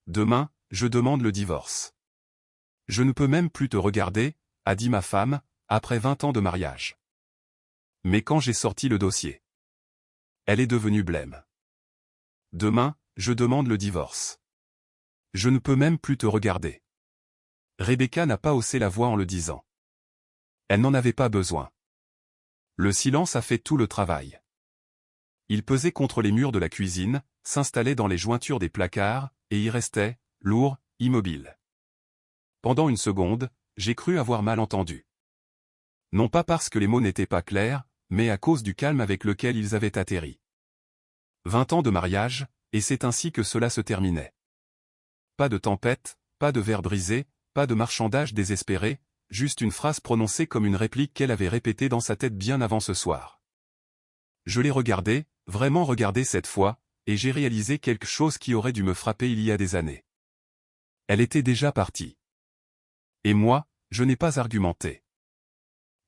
demain, je demande le divorce. Je ne peux même plus te regarder, a dit ma femme, après 20 ans de mariage. Mais quand j'ai sorti le dossier, elle est devenue blême. Demain, je demande le divorce. Je ne peux même plus te regarder. Rebecca n'a pas haussé la voix en le disant. Elle n'en avait pas besoin. Le silence a fait tout le travail. Il pesait contre les murs de la cuisine, s'installait dans les jointures des placards, et y restait, lourd, immobile. Pendant une seconde, j'ai cru avoir mal entendu. Non pas parce que les mots n'étaient pas clairs, mais à cause du calme avec lequel ils avaient atterri. 20 ans de mariage, et c'est ainsi que cela se terminait. Pas de tempête, pas de verre brisé, pas de marchandage désespéré, juste une phrase prononcée comme une réplique qu'elle avait répétée dans sa tête bien avant ce soir. Je l'ai regardée, vraiment regardée cette fois, et j'ai réalisé quelque chose qui aurait dû me frapper il y a des années. Elle était déjà partie. Et moi, je n'ai pas argumenté.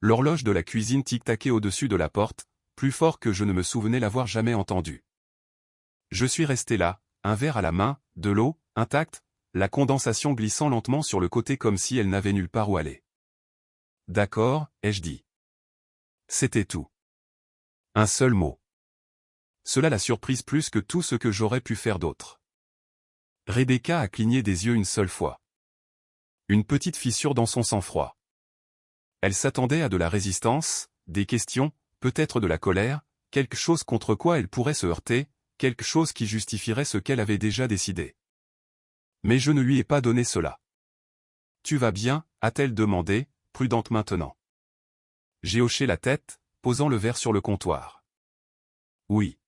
L'horloge de la cuisine tic-taquait au-dessus de la porte, plus fort que je ne me souvenais l'avoir jamais entendu. Je suis resté là, un verre à la main, de l'eau, intacte, la condensation glissant lentement sur le côté comme si elle n'avait nulle part où aller. D'accord, ai-je dit. C'était tout. Un seul mot. Cela l'a surprise plus que tout ce que j'aurais pu faire d'autre. Rebecca a cligné des yeux une seule fois. Une petite fissure dans son sang-froid. Elle s'attendait à de la résistance, des questions, peut-être de la colère, quelque chose contre quoi elle pourrait se heurter, quelque chose qui justifierait ce qu'elle avait déjà décidé. Mais je ne lui ai pas donné cela. « Tu vas bien ?» a-t-elle demandé, prudente maintenant. J'ai hoché la tête, posant le verre sur le comptoir. Oui.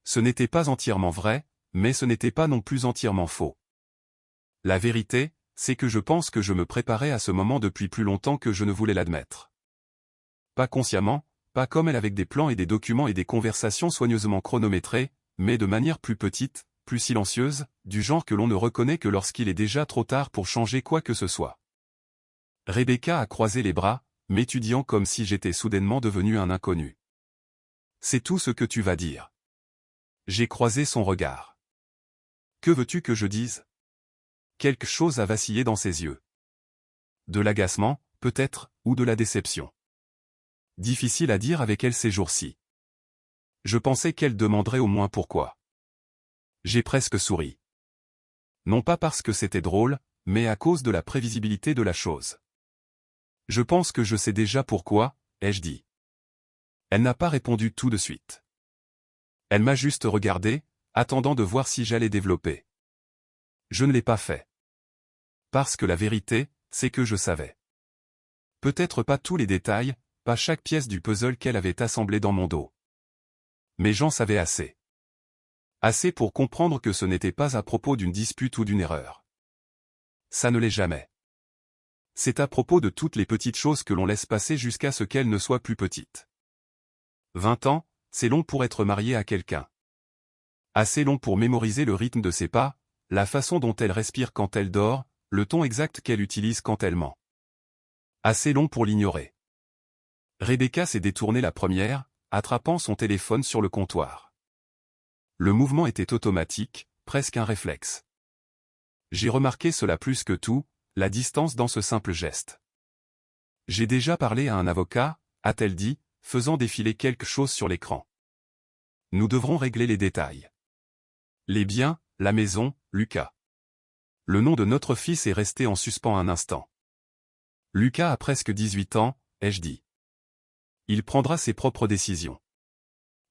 Ce n'était pas entièrement vrai, mais ce n'était pas non plus entièrement faux. La vérité, c'est que je pense que je me préparais à ce moment depuis plus longtemps que je ne voulais l'admettre. Pas consciemment, pas comme elle avec des plans et des documents et des conversations soigneusement chronométrées, mais de manière plus petite, plus silencieuse, du genre que l'on ne reconnaît que lorsqu'il est déjà trop tard pour changer quoi que ce soit. Rebecca a croisé les bras, m'étudiant comme si j'étais soudainement devenu un inconnu. C'est tout ce que tu vas dire. J'ai croisé son regard. Que veux-tu que je dise ? Quelque chose a vacillé dans ses yeux. De l'agacement, peut-être, ou de la déception. Difficile à dire avec elle ces jours-ci. Je pensais qu'elle demanderait au moins pourquoi. J'ai presque souri. Non pas parce que c'était drôle, mais à cause de la prévisibilité de la chose. Je pense que je sais déjà pourquoi, ai-je dit. Elle n'a pas répondu tout de suite. Elle m'a juste regardé, attendant de voir si j'allais développer. Je ne l'ai pas fait. Parce que la vérité, c'est que je savais. Peut-être pas tous les détails, pas chaque pièce du puzzle qu'elle avait assemblée dans mon dos. Mais j'en savais assez. Assez pour comprendre que ce n'était pas à propos d'une dispute ou d'une erreur. Ça ne l'est jamais. C'est à propos de toutes les petites choses que l'on laisse passer jusqu'à ce qu'elles ne soient plus petites. 20 ans, c'est long pour être marié à quelqu'un. Assez long pour mémoriser le rythme de ses pas, la façon dont elle respire quand elle dort, le ton exact qu'elle utilise quand elle ment. Assez long pour l'ignorer. Rebecca s'est détournée la première, attrapant son téléphone sur le comptoir. Le mouvement était automatique, presque un réflexe. J'ai remarqué cela plus que tout, la distance dans ce simple geste. J'ai déjà parlé à un avocat, a-t-elle dit, faisant défiler quelque chose sur l'écran. Nous devrons régler les détails. Les biens, la maison, Lucas. Le nom de notre fils est resté en suspens un instant. Lucas a presque 18 ans, ai-je dit. Il prendra ses propres décisions.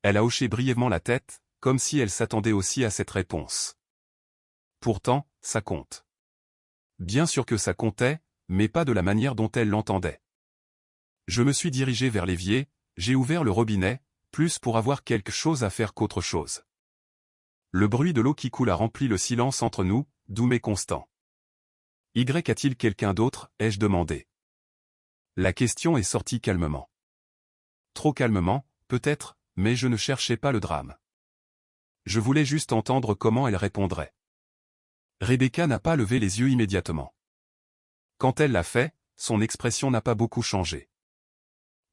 Elle a hoché brièvement la tête, comme si elle s'attendait aussi à cette réponse. Pourtant, ça compte. Bien sûr que ça comptait, mais pas de la manière dont elle l'entendait. Je me suis dirigé vers l'évier, j'ai ouvert le robinet, plus pour avoir quelque chose à faire qu'autre chose. Le bruit de l'eau qui coule a rempli le silence entre nous, doux mais constant. Y a-t-il quelqu'un d'autre, ai-je demandé. La question est sortie calmement. Trop calmement, peut-être, mais je ne cherchais pas le drame. Je voulais juste entendre comment elle répondrait. Rebecca n'a pas levé les yeux immédiatement. Quand elle l'a fait, son expression n'a pas beaucoup changé.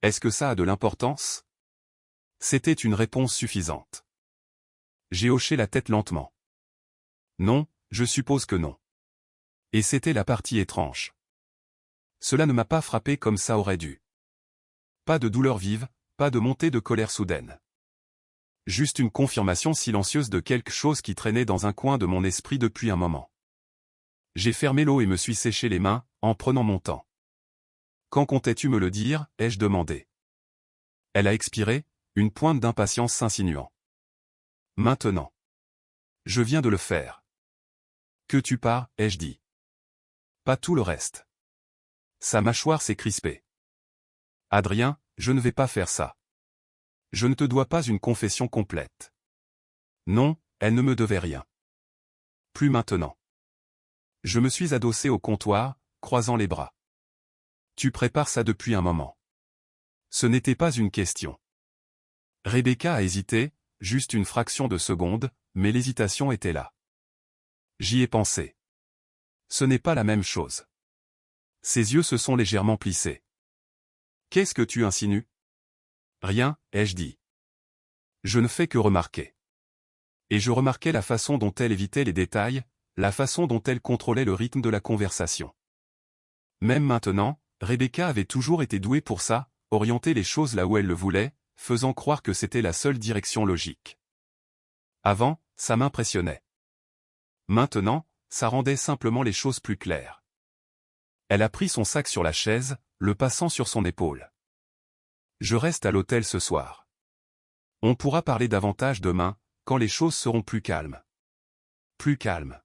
Est-ce que ça a de l'importance ? C'était une réponse suffisante. J'ai hoché la tête lentement. Non, je suppose que non. Et c'était la partie étrange. Cela ne m'a pas frappé comme ça aurait dû. Pas de douleur vive, pas de montée de colère soudaine. Juste une confirmation silencieuse de quelque chose qui traînait dans un coin de mon esprit depuis un moment. J'ai fermé l'eau et me suis séché les mains, en prenant mon temps. Quand comptais-tu me le dire, ai-je demandé. Elle a expiré, une pointe d'impatience s'insinuant. Maintenant. Je viens de le faire. Que tu pars, ai-je dit. Pas tout le reste. Sa mâchoire s'est crispée. Adrien, je ne vais pas faire ça. Je ne te dois pas une confession complète. Non, elle ne me devait rien. Plus maintenant. Je me suis adossé au comptoir, croisant les bras. Tu prépares ça depuis un moment. Ce n'était pas une question. Rebecca a hésité, juste une fraction de seconde, mais l'hésitation était là. J'y ai pensé. Ce n'est pas la même chose. Ses yeux se sont légèrement plissés. Qu'est-ce que tu insinues? Rien, ai-je dit. Je ne fais que remarquer. Et je remarquais la façon dont elle évitait les détails, la façon dont elle contrôlait le rythme de la conversation. Même maintenant, Rebecca avait toujours été douée pour ça, orienter les choses là où elle le voulait, faisant croire que c'était la seule direction logique. Avant, ça m'impressionnait. Maintenant, ça rendait simplement les choses plus claires. Elle a pris son sac sur la chaise, le passant sur son épaule. Je reste à l'hôtel ce soir. On pourra parler davantage demain, quand les choses seront plus calmes. Plus calmes.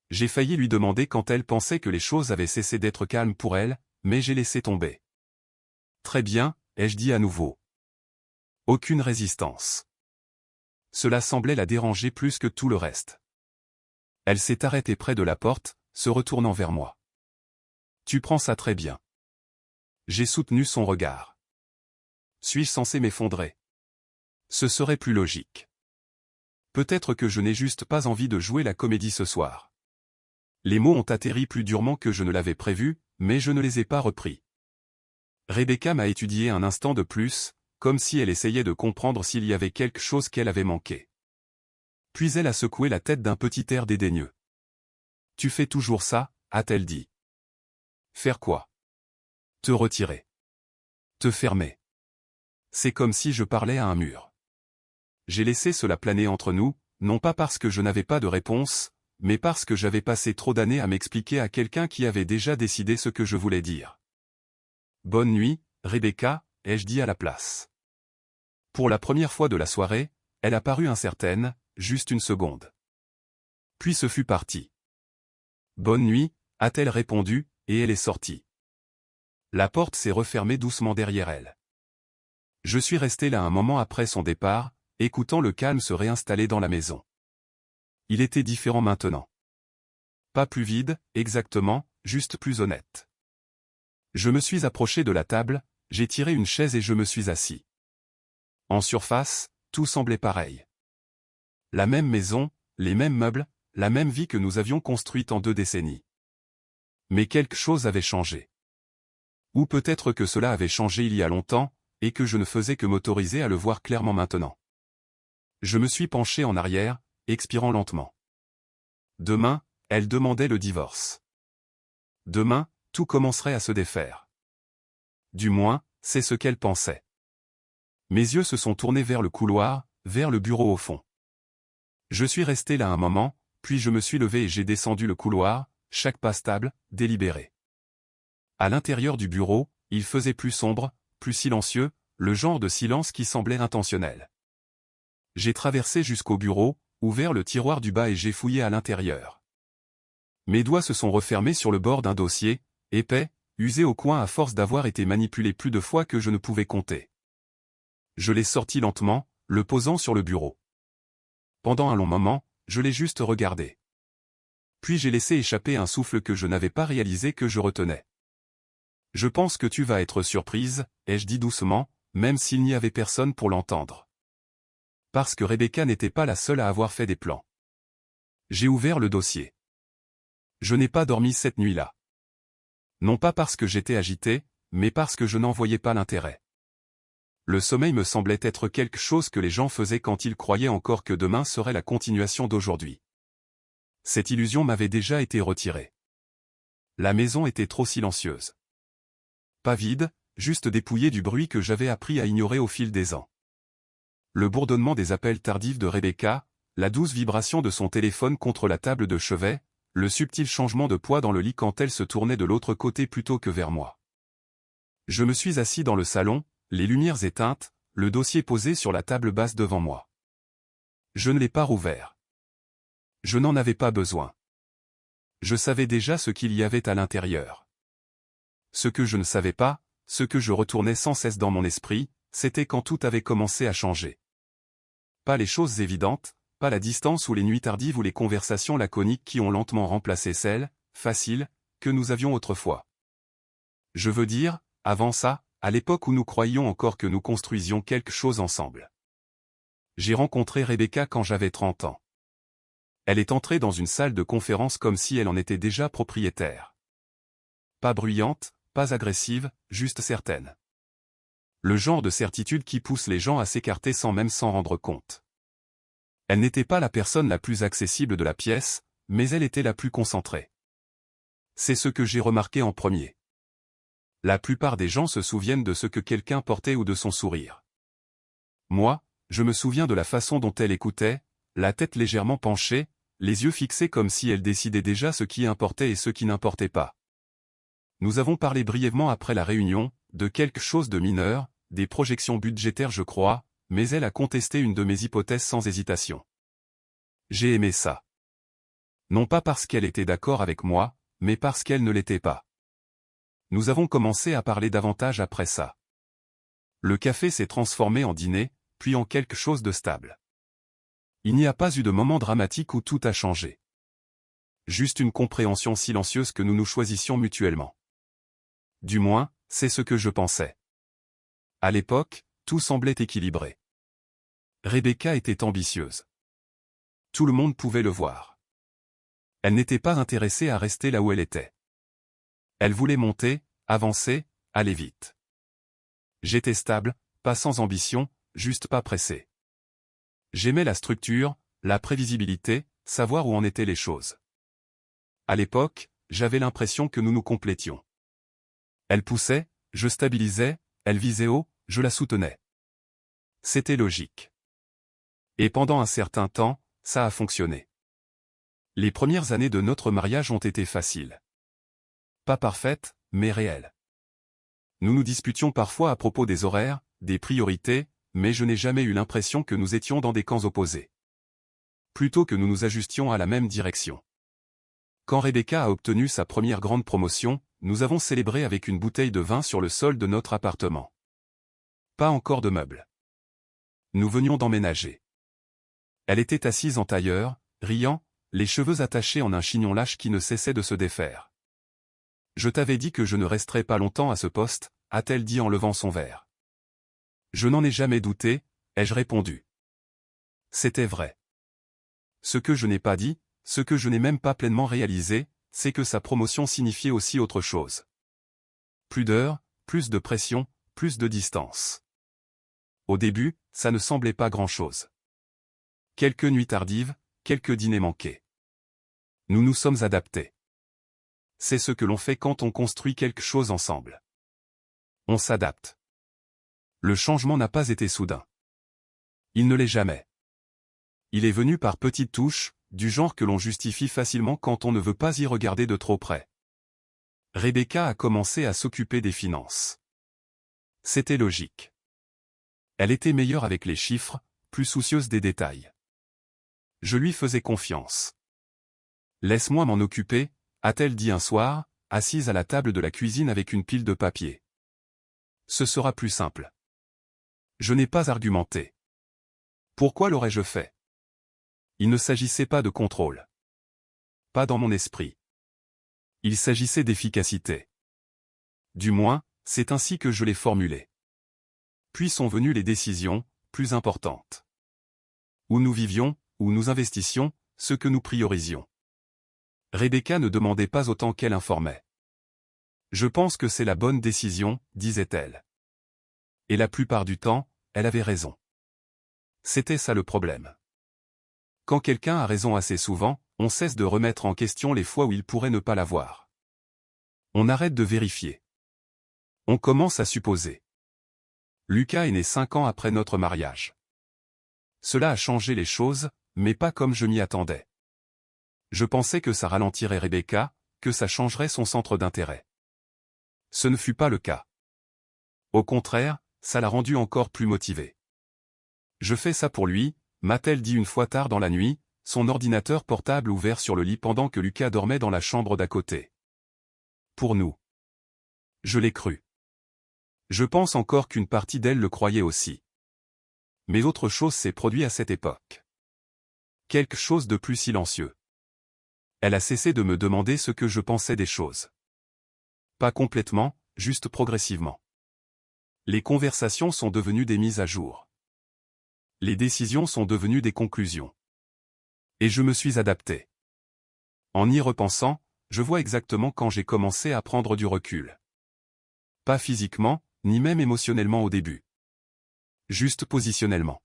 J'ai failli lui demander quand elle pensait que les choses avaient cessé d'être calmes pour elle, mais j'ai laissé tomber. Très bien, ai-je dit à nouveau. Aucune résistance. Cela semblait la déranger plus que tout le reste. Elle s'est arrêtée près de la porte, se retournant vers moi. Tu prends ça très bien. J'ai soutenu son regard. Suis-je censé m'effondrer? Ce serait plus logique. Peut-être que je n'ai juste pas envie de jouer la comédie ce soir. Les mots ont atterri plus durement que je ne l'avais prévu, mais je ne les ai pas repris. Rebecca m'a étudié un instant de plus, comme si elle essayait de comprendre s'il y avait quelque chose qu'elle avait manqué. Puis elle a secoué la tête d'un petit air dédaigneux. Tu fais toujours ça, a-t-elle dit. Faire quoi? Te retirer. Te fermer. C'est comme si je parlais à un mur. J'ai laissé cela planer entre nous, non pas parce que je n'avais pas de réponse, mais parce que j'avais passé trop d'années à m'expliquer à quelqu'un qui avait déjà décidé ce que je voulais dire. Bonne nuit, Rebecca, ai-je dit à la place. Pour la première fois de la soirée, elle a paru incertaine, juste une seconde. Puis ce fut parti. Bonne nuit, a-t-elle répondu, et elle est sortie. La porte s'est refermée doucement derrière elle. Je suis resté là un moment après son départ, écoutant le calme se réinstaller dans la maison. Il était différent maintenant. Pas plus vide, exactement, juste plus honnête. Je me suis approché de la table, j'ai tiré une chaise et je me suis assis. En surface, tout semblait pareil. La même maison, les mêmes meubles, la même vie que nous avions construite en 2 décennies. Mais quelque chose avait changé. Ou peut-être que cela avait changé il y a longtemps, et que je ne faisais que m'autoriser à le voir clairement maintenant. Je me suis penché en arrière, expirant lentement. Demain, elle demandait le divorce. Demain, tout commencerait à se défaire. Du moins, c'est ce qu'elle pensait. Mes yeux se sont tournés vers le couloir, vers le bureau au fond. Je suis resté là un moment, puis je me suis levé et j'ai descendu le couloir, chaque pas stable, délibéré. À l'intérieur du bureau, il faisait plus sombre, plus silencieux, le genre de silence qui semblait intentionnel. J'ai traversé jusqu'au bureau, ouvert le tiroir du bas et j'ai fouillé à l'intérieur. Mes doigts se sont refermés sur le bord d'un dossier, épais, usé au coin à force d'avoir été manipulé plus de fois que je ne pouvais compter. Je l'ai sorti lentement, le posant sur le bureau. Pendant un long moment, je l'ai juste regardé. Puis j'ai laissé échapper un souffle que je n'avais pas réalisé que je retenais. Je pense que tu vas être surprise, ai-je dit doucement, même s'il n'y avait personne pour l'entendre. Parce que Rebecca n'était pas la seule à avoir fait des plans. J'ai ouvert le dossier. Je n'ai pas dormi cette nuit-là. Non pas parce que j'étais agité, mais parce que je n'en voyais pas l'intérêt. Le sommeil me semblait être quelque chose que les gens faisaient quand ils croyaient encore que demain serait la continuation d'aujourd'hui. Cette illusion m'avait déjà été retirée. La maison était trop silencieuse. Pas vide, juste dépouillée du bruit que j'avais appris à ignorer au fil des ans. Le bourdonnement des appels tardifs de Rebecca, la douce vibration de son téléphone contre la table de chevet, le subtil changement de poids dans le lit quand elle se tournait de l'autre côté plutôt que vers moi. Je me suis assis dans le salon, les lumières éteintes, le dossier posé sur la table basse devant moi. Je ne l'ai pas rouvert. Je n'en avais pas besoin. Je savais déjà ce qu'il y avait à l'intérieur. Ce que je ne savais pas, ce que je retournais sans cesse dans mon esprit, c'était quand tout avait commencé à changer. Pas les choses évidentes, pas la distance ou les nuits tardives ou les conversations laconiques qui ont lentement remplacé celles, faciles, que nous avions autrefois. Je veux dire, avant ça, à l'époque où nous croyions encore que nous construisions quelque chose ensemble. J'ai rencontré Rebecca quand j'avais 30 ans. Elle est entrée dans une salle de conférence comme si elle en était déjà propriétaire. Pas bruyante, pas agressive, juste certaine. Le genre de certitude qui pousse les gens à s'écarter sans même s'en rendre compte. Elle n'était pas la personne la plus accessible de la pièce, mais elle était la plus concentrée. C'est ce que j'ai remarqué en premier. La plupart des gens se souviennent de ce que quelqu'un portait ou de son sourire. Moi, je me souviens de la façon dont elle écoutait, la tête légèrement penchée, les yeux fixés comme si elle décidait déjà ce qui importait et ce qui n'importait pas. Nous avons parlé brièvement après la réunion, de quelque chose de mineur, des projections budgétaires je crois, mais elle a contesté une de mes hypothèses sans hésitation. J'ai aimé ça. Non pas parce qu'elle était d'accord avec moi, mais parce qu'elle ne l'était pas. Nous avons commencé à parler davantage après ça. Le café s'est transformé en dîner, puis en quelque chose de stable. Il n'y a pas eu de moment dramatique où tout a changé. Juste une compréhension silencieuse que nous nous choisissions mutuellement. Du moins, c'est ce que je pensais. À l'époque, tout semblait équilibré. Rebecca était ambitieuse. Tout le monde pouvait le voir. Elle n'était pas intéressée à rester là où elle était. Elle voulait monter, avancer, aller vite. J'étais stable, pas sans ambition, juste pas pressé. J'aimais la structure, la prévisibilité, savoir où en étaient les choses. À l'époque, j'avais l'impression que nous nous complétions. Elle poussait, je stabilisais, elle visait haut, je la soutenais. C'était logique. Et pendant un certain temps, ça a fonctionné. Les premières années de notre mariage ont été faciles. Pas parfaites, mais réelles. Nous nous disputions parfois à propos des horaires, des priorités, mais je n'ai jamais eu l'impression que nous étions dans des camps opposés. Plutôt que nous nous ajustions à la même direction. Quand Rebecca a obtenu sa première grande promotion, nous avons célébré avec une bouteille de vin sur le sol de notre appartement. Pas encore de meubles. Nous venions d'emménager. Elle était assise en tailleur, riant, les cheveux attachés en un chignon lâche qui ne cessait de se défaire. « Je t'avais dit que je ne resterais pas longtemps à ce poste », a-t-elle dit en levant son verre. Je n'en ai jamais douté, ai-je répondu. C'était vrai. Ce que je n'ai pas dit, ce que je n'ai même pas pleinement réalisé, c'est que sa promotion signifiait aussi autre chose. Plus d'heures, plus de pression, plus de distance. Au début, ça ne semblait pas grand-chose. Quelques nuits tardives, quelques dîners manqués. Nous nous sommes adaptés. C'est ce que l'on fait quand on construit quelque chose ensemble. On s'adapte. Le changement n'a pas été soudain. Il ne l'est jamais. Il est venu par petites touches, du genre que l'on justifie facilement quand on ne veut pas y regarder de trop près. Rebecca a commencé à s'occuper des finances. C'était logique. Elle était meilleure avec les chiffres, plus soucieuse des détails. Je lui faisais confiance. « Laisse-moi m'en occuper », a-t-elle dit un soir, assise à la table de la cuisine avec une pile de papier. Ce sera plus simple. Je n'ai pas argumenté. Pourquoi l'aurais-je fait? Il ne s'agissait pas de contrôle. Pas dans mon esprit. Il s'agissait d'efficacité. Du moins, c'est ainsi que je l'ai formulé. Puis sont venues les décisions, plus importantes. Où nous vivions, où nous investissions, ce que nous priorisions. Rebecca ne demandait pas autant qu'elle informait. Je pense que c'est la bonne décision, disait-elle. Et la plupart du temps, elle avait raison. C'était ça le problème. Quand quelqu'un a raison assez souvent, on cesse de remettre en question les fois où il pourrait ne pas l'avoir. On arrête de vérifier. On commence à supposer. Lucas est né 5 ans après notre mariage. Cela a changé les choses, mais pas comme je m'y attendais. Je pensais que ça ralentirait Rebecca, que ça changerait son centre d'intérêt. Ce ne fut pas le cas. Au contraire, ça l'a rendu encore plus motivé. Je fais ça pour lui, m'a-t-elle dit une fois tard dans la nuit, son ordinateur portable ouvert sur le lit pendant que Lucas dormait dans la chambre d'à côté. Pour nous. Je l'ai cru. Je pense encore qu'une partie d'elle le croyait aussi. Mais autre chose s'est produit à cette époque. Quelque chose de plus silencieux. Elle a cessé de me demander ce que je pensais des choses. Pas complètement, juste progressivement. Les conversations sont devenues des mises à jour. Les décisions sont devenues des conclusions. Et je me suis adapté. En y repensant, je vois exactement quand j'ai commencé à prendre du recul. Pas physiquement, ni même émotionnellement au début. Juste positionnellement.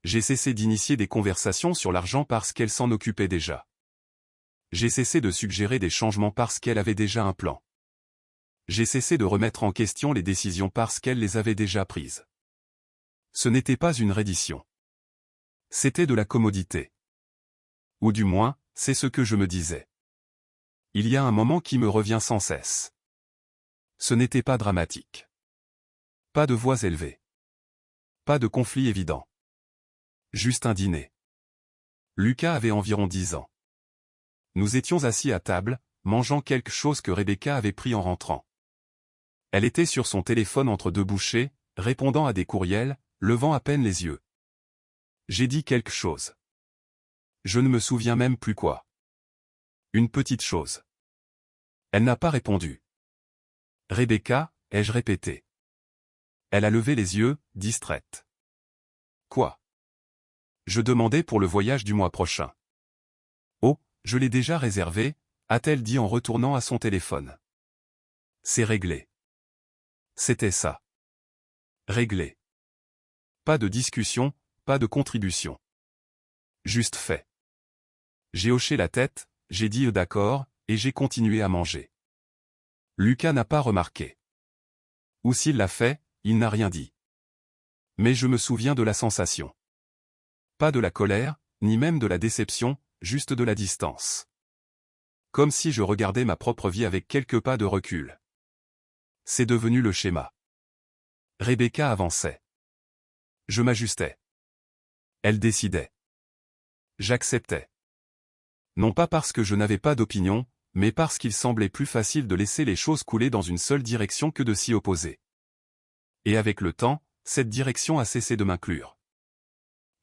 J'ai cessé d'initier des conversations sur l'argent parce qu'elle s'en occupait déjà. J'ai cessé de suggérer des changements parce qu'elle avait déjà un plan. J'ai cessé de remettre en question les décisions parce qu'elle les avait déjà prises. Ce n'était pas une reddition. C'était de la commodité. Ou du moins, c'est ce que je me disais. Il y a un moment qui me revient sans cesse. Ce n'était pas dramatique. Pas de voix élevée. Pas de conflit évident. Juste un dîner. Lucas avait environ 10 ans. Nous étions assis à table, mangeant quelque chose que Rebecca avait pris en rentrant. Elle était sur son téléphone entre deux bouchées, répondant à des courriels, levant à peine les yeux. J'ai dit quelque chose. Je ne me souviens même plus quoi. Une petite chose. Elle n'a pas répondu. Rebecca, ai-je répété. Elle a levé les yeux, distraite. Quoi? Je demandais pour le voyage du mois prochain. Oh, je l'ai déjà réservé, a-t-elle dit en retournant à son téléphone. C'est réglé. C'était ça. Réglé. Pas de discussion, pas de contribution. Juste fait. J'ai hoché la tête, j'ai dit d'accord, et j'ai continué à manger. Lucas n'a pas remarqué. Ou s'il l'a fait, il n'a rien dit. Mais je me souviens de la sensation. Pas de la colère, ni même de la déception, juste de la distance. Comme si je regardais ma propre vie avec quelques pas de recul. C'est devenu le schéma. Rebecca avançait. Je m'ajustais. Elle décidait. J'acceptais. Non pas parce que je n'avais pas d'opinion, mais parce qu'il semblait plus facile de laisser les choses couler dans une seule direction que de s'y opposer. Et avec le temps, cette direction a cessé de m'inclure.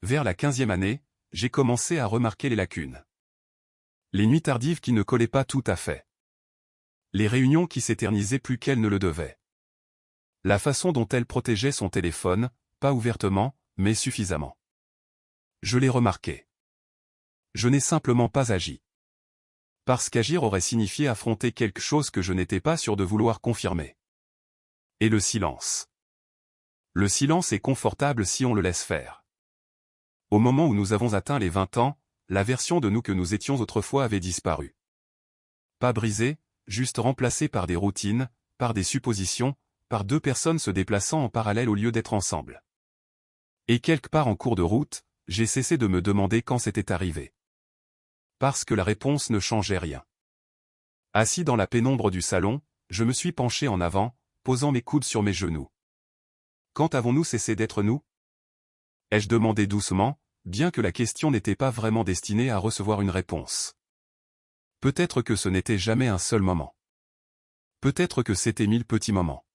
Vers la 15e année, j'ai commencé à remarquer les lacunes. Les nuits tardives qui ne collaient pas tout à fait. Les réunions qui s'éternisaient plus qu'elles ne le devaient. La façon dont elle protégeait son téléphone, pas ouvertement, mais suffisamment. Je l'ai remarqué. Je n'ai simplement pas agi. Parce qu'agir aurait signifié affronter quelque chose que je n'étais pas sûr de vouloir confirmer. Et le silence. Le silence est confortable si on le laisse faire. Au moment où nous avons atteint les 20 ans, la version de nous que nous étions autrefois avait disparu. Pas brisée, juste remplacée par des routines, par des suppositions, par deux personnes se déplaçant en parallèle au lieu d'être ensemble. Et quelque part en cours de route, j'ai cessé de me demander quand c'était arrivé. Parce que la réponse ne changeait rien. Assis dans la pénombre du salon, je me suis penché en avant, posant mes coudes sur mes genoux. Quand avons-nous cessé d'être nous? Ai-je demandé doucement, bien que la question n'était pas vraiment destinée à recevoir une réponse. Peut-être que ce n'était jamais un seul moment. Peut-être que c'était 1000 petits moments.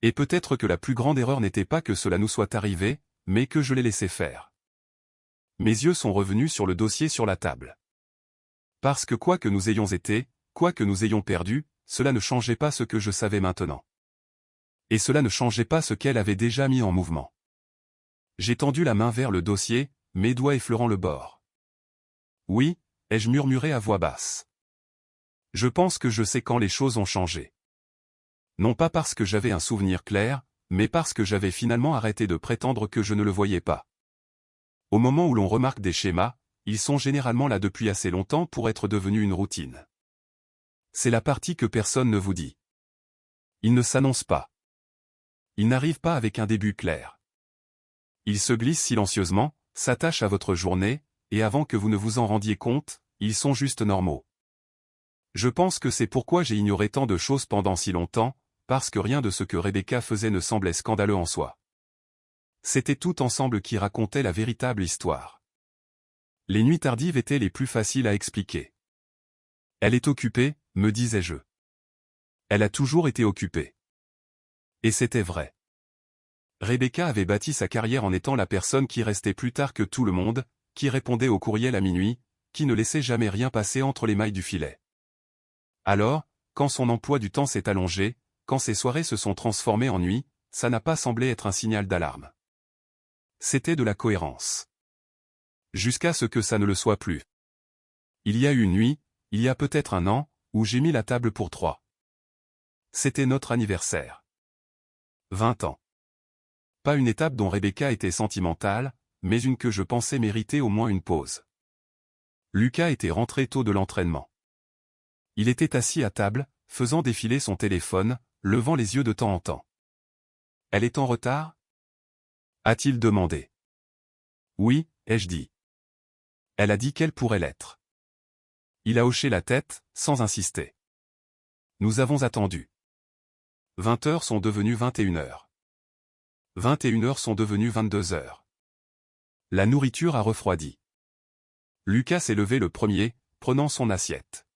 Et peut-être que la plus grande erreur n'était pas que cela nous soit arrivé, mais que je l'ai laissé faire. Mes yeux sont revenus sur le dossier sur la table. Parce que quoi que nous ayons été, quoi que nous ayons perdu, cela ne changeait pas ce que je savais maintenant. Et cela ne changeait pas ce qu'elle avait déjà mis en mouvement. J'ai tendu la main vers le dossier, mes doigts effleurant le bord. Oui, ai-je murmuré à voix basse. Je pense que je sais quand les choses ont changé. Non pas parce que j'avais un souvenir clair, mais parce que j'avais finalement arrêté de prétendre que je ne le voyais pas. Au moment où l'on remarque des schémas, ils sont généralement là depuis assez longtemps pour être devenus une routine. C'est la partie que personne ne vous dit. Ils ne s'annoncent pas. Ils n'arrivent pas avec un début clair. Ils se glissent silencieusement, s'attachent à votre journée, et avant que vous ne vous en rendiez compte, ils sont juste normaux. Je pense que c'est pourquoi j'ai ignoré tant de choses pendant si longtemps, parce que rien de ce que Rebecca faisait ne semblait scandaleux en soi. C'était tout ensemble qui racontait la véritable histoire. Les nuits tardives étaient les plus faciles à expliquer. Elle est occupée, me disais-je. Elle a toujours été occupée. Et c'était vrai. Rebecca avait bâti sa carrière en étant la personne qui restait plus tard que tout le monde, qui répondait aux courriels à minuit, qui ne laissait jamais rien passer entre les mailles du filet. Alors, quand son emploi du temps s'est allongé, quand ses soirées se sont transformées en nuits, ça n'a pas semblé être un signal d'alarme. C'était de la cohérence. Jusqu'à ce que ça ne le soit plus. Il y a eu une nuit, il y a peut-être un an, où j'ai mis la table pour 3. C'était notre anniversaire. 20 ans. Pas une étape dont Rebecca était sentimentale, mais une que je pensais mériter au moins une pause. Lucas était rentré tôt de l'entraînement. Il était assis à table, faisant défiler son téléphone, levant les yeux de temps en temps. « Elle est en retard ?» a-t-il demandé. « Oui, ai-je dit. Elle a dit qu'elle pourrait l'être. » Il a hoché la tête, sans insister. Nous avons attendu. 20 heures sont devenues 21 heures. 21 heures sont devenues 22 heures. La nourriture a refroidi. Lucas s'est levé le premier, prenant son assiette.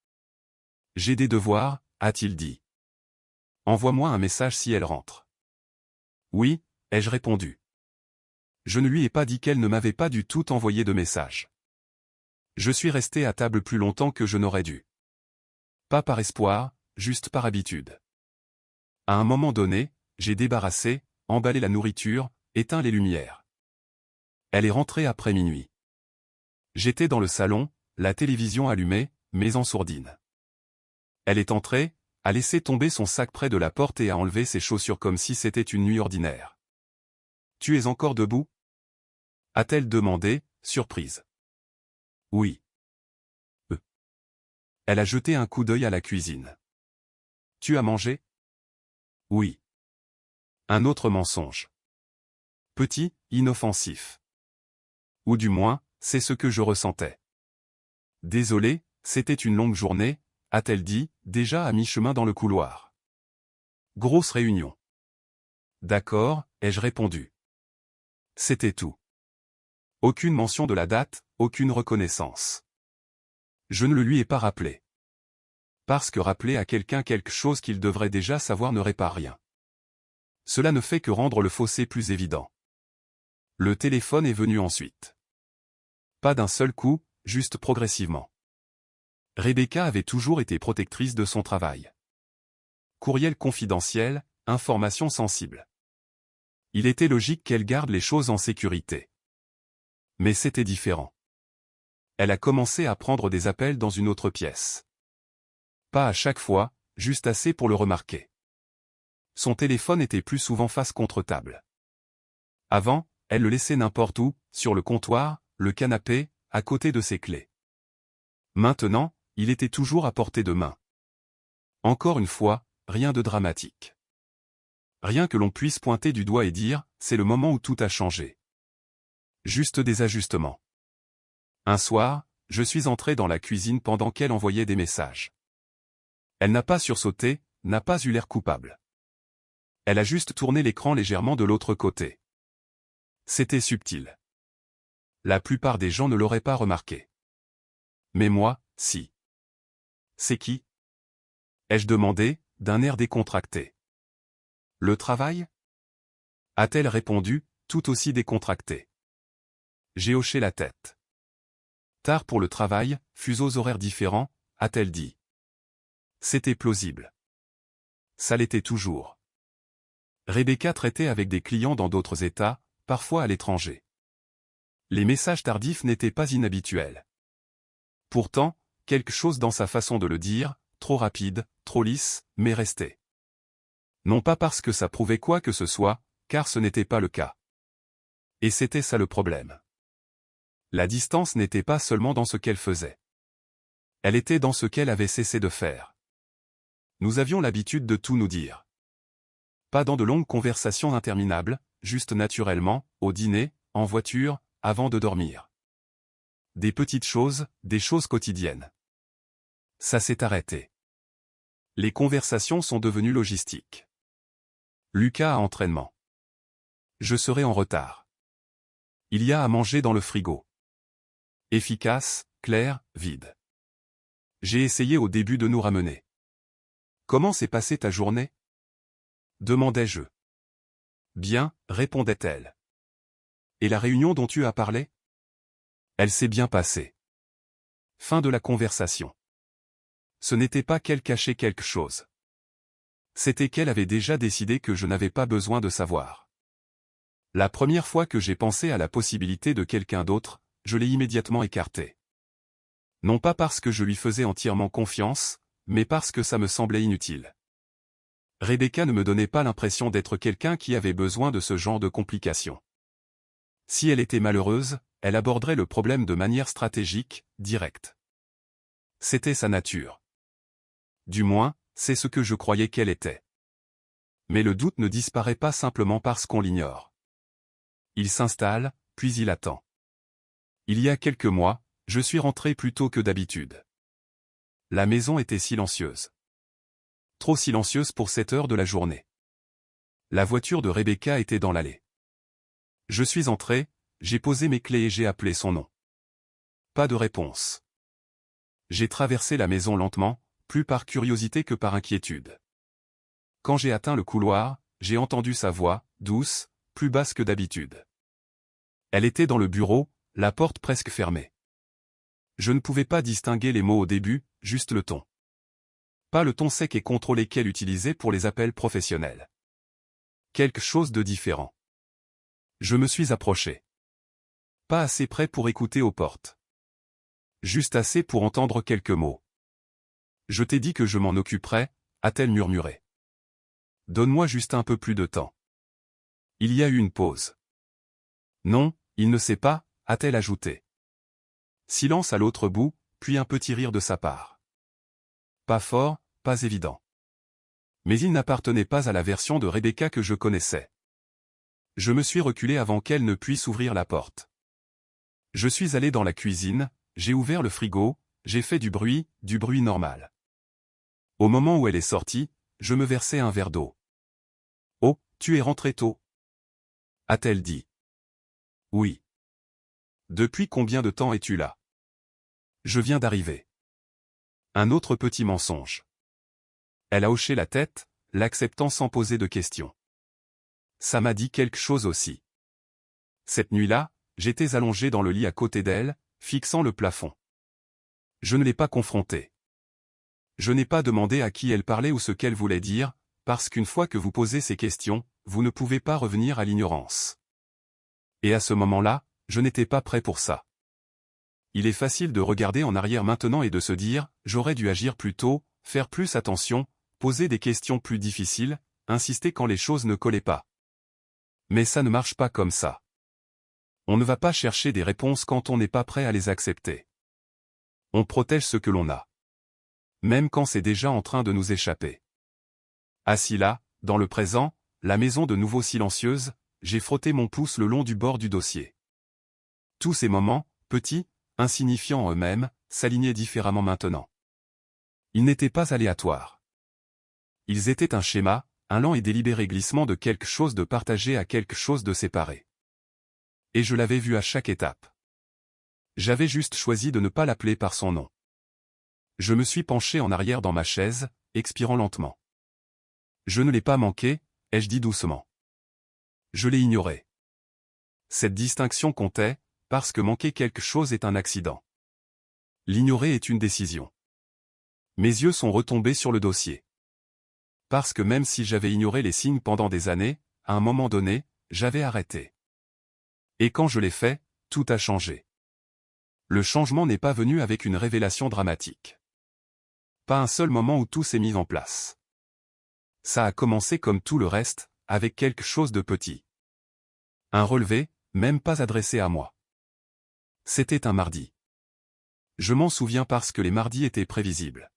« J'ai des devoirs, a-t-il dit. Envoie-moi un message si elle rentre. » Oui, ai-je répondu. Je ne lui ai pas dit qu'elle ne m'avait pas du tout envoyé de message. Je suis resté à table plus longtemps que je n'aurais dû. Pas par espoir, juste par habitude. À un moment donné, j'ai débarrassé, emballé la nourriture, éteint les lumières. Elle est rentrée après minuit. J'étais dans le salon, la télévision allumée, mais en sourdine. Elle est entrée, a laissé tomber son sac près de la porte et a enlevé ses chaussures comme si c'était une nuit ordinaire. « Tu es encore debout ?» a-t-elle demandé, surprise. « Oui. » Elle a jeté un coup d'œil à la cuisine. « Tu as mangé ?» ?»« Oui. » Un autre mensonge. Petit, inoffensif. Ou du moins, c'est ce que je ressentais. « Désolé, c'était une longue journée, » a-t-elle dit, déjà à mi-chemin dans le couloir. « Grosse réunion. »« D'accord, » ai-je répondu. C'était tout. Aucune mention de la date, aucune reconnaissance. Je ne le lui ai pas rappelé. Parce que rappeler à quelqu'un quelque chose qu'il devrait déjà savoir ne répare rien. Cela ne fait que rendre le fossé plus évident. Le téléphone est venu ensuite. Pas d'un seul coup, juste progressivement. Rebecca avait toujours été protectrice de son travail. Courriel confidentiel, information sensible. Il était logique qu'elle garde les choses en sécurité. Mais c'était différent. Elle a commencé à prendre des appels dans une autre pièce. Pas à chaque fois, juste assez pour le remarquer. Son téléphone était plus souvent face contre table. Avant, elle le laissait n'importe où, sur le comptoir, le canapé, à côté de ses clés. Maintenant, il était toujours à portée de main. Encore une fois, rien de dramatique. Rien que l'on puisse pointer du doigt et dire, c'est le moment où tout a changé. Juste des ajustements. Un soir, je suis entré dans la cuisine pendant qu'elle envoyait des messages. Elle n'a pas sursauté, n'a pas eu l'air coupable. Elle a juste tourné l'écran légèrement de l'autre côté. C'était subtil. La plupart des gens ne l'auraient pas remarqué. Mais moi, si. C'est qui ? Ai-je demandé, d'un air décontracté. Le travail ? A-t-elle répondu, tout aussi décontractée. J'ai hoché la tête. Tard pour le travail, fuseaux horaires différents, a-t-elle dit. C'était plausible. Ça l'était toujours. Rebecca traitait avec des clients dans d'autres États, parfois à l'étranger. Les messages tardifs n'étaient pas inhabituels. Pourtant, quelque chose dans sa façon de le dire, trop rapide, trop lisse, mais restait. Non pas parce que ça prouvait quoi que ce soit, car ce n'était pas le cas. Et c'était ça le problème. La distance n'était pas seulement dans ce qu'elle faisait. Elle était dans ce qu'elle avait cessé de faire. Nous avions l'habitude de tout nous dire. Pas dans de longues conversations interminables, juste naturellement, au dîner, en voiture, avant de dormir. Des petites choses, des choses quotidiennes. Ça s'est arrêté. Les conversations sont devenues logistiques. Lucas a entraînement. Je serai en retard. Il y a à manger dans le frigo. Efficace, clair, vide. J'ai essayé au début de nous ramener. Comment s'est passée ta journée? Demandai-je. Bien, répondait-elle. Et la réunion dont tu as parlé? Elle s'est bien passée. Fin de la conversation. Ce n'était pas qu'elle cachait quelque chose. C'était qu'elle avait déjà décidé que je n'avais pas besoin de savoir. La première fois que j'ai pensé à la possibilité de quelqu'un d'autre, je l'ai immédiatement écartée. Non pas parce que je lui faisais entièrement confiance, mais parce que ça me semblait inutile. Rebecca ne me donnait pas l'impression d'être quelqu'un qui avait besoin de ce genre de complications. Si elle était malheureuse, elle aborderait le problème de manière stratégique, directe. C'était sa nature. Du moins, c'est ce que je croyais qu'elle était. Mais le doute ne disparaît pas simplement parce qu'on l'ignore. Il s'installe, puis il attend. Il y a quelques mois, je suis rentré plus tôt que d'habitude. La maison était silencieuse. Trop silencieuse pour cette heure de la journée. La voiture de Rebecca était dans l'allée. Je suis entré, j'ai posé mes clés et j'ai appelé son nom. Pas de réponse. J'ai traversé la maison lentement, plus par curiosité que par inquiétude. Quand j'ai atteint le couloir, j'ai entendu sa voix, douce, plus basse que d'habitude. Elle était dans le bureau, la porte presque fermée. Je ne pouvais pas distinguer les mots au début, juste le ton. Pas le ton sec et contrôlé qu'elle utilisait pour les appels professionnels. Quelque chose de différent. Je me suis approché. Pas assez près pour écouter aux portes. Juste assez pour entendre quelques mots. Je t'ai dit que je m'en occuperais, a-t-elle murmuré. Donne-moi juste un peu plus de temps. Il y a eu une pause. Non, il ne sait pas, a-t-elle ajouté. Silence à l'autre bout, puis un petit rire de sa part. Pas fort, pas évident. Mais il n'appartenait pas à la version de Rebecca que je connaissais. Je me suis reculé avant qu'elle ne puisse ouvrir la porte. Je suis allé dans la cuisine, j'ai ouvert le frigo, j'ai fait du bruit normal. Au moment où elle est sortie, je me versai un verre d'eau. Oh, tu es rentré tôt, a-t-elle dit. Oui. Depuis combien de temps es-tu là? Je viens d'arriver. Un autre petit mensonge. Elle a hoché la tête, l'acceptant sans poser de questions. Ça m'a dit quelque chose aussi. Cette nuit-là, j'étais allongé dans le lit à côté d'elle, fixant le plafond. Je ne l'ai pas confrontée. Je n'ai pas demandé à qui elle parlait ou ce qu'elle voulait dire, parce qu'une fois que vous posez ces questions, vous ne pouvez pas revenir à l'ignorance. Et à ce moment-là, je n'étais pas prêt pour ça. Il est facile de regarder en arrière maintenant et de se dire, j'aurais dû agir plus tôt, faire plus attention, poser des questions plus difficiles, insister quand les choses ne collaient pas. Mais ça ne marche pas comme ça. On ne va pas chercher des réponses quand on n'est pas prêt à les accepter. On protège ce que l'on a. Même quand c'est déjà en train de nous échapper. Assis là, dans le présent, la maison de nouveau silencieuse, j'ai frotté mon pouce le long du bord du dossier. Tous ces moments, petits, insignifiants en eux-mêmes, s'alignaient différemment maintenant. Ils n'étaient pas aléatoires. Ils étaient un schéma, un lent et délibéré glissement de quelque chose de partagé à quelque chose de séparé. Et je l'avais vu à chaque étape. J'avais juste choisi de ne pas l'appeler par son nom. Je me suis penché en arrière dans ma chaise, expirant lentement. Je ne l'ai pas manqué, ai-je dit doucement. Je l'ai ignoré. Cette distinction comptait, parce que manquer quelque chose est un accident. L'ignorer est une décision. Mes yeux sont retombés sur le dossier. Parce que même si j'avais ignoré les signes pendant des années, à un moment donné, j'avais arrêté. Et quand je l'ai fait, tout a changé. Le changement n'est pas venu avec une révélation dramatique. Pas un seul moment où tout s'est mis en place. Ça a commencé comme tout le reste, avec quelque chose de petit. Un relevé, même pas adressé à moi. C'était un mardi. Je m'en souviens parce que les mardis étaient prévisibles.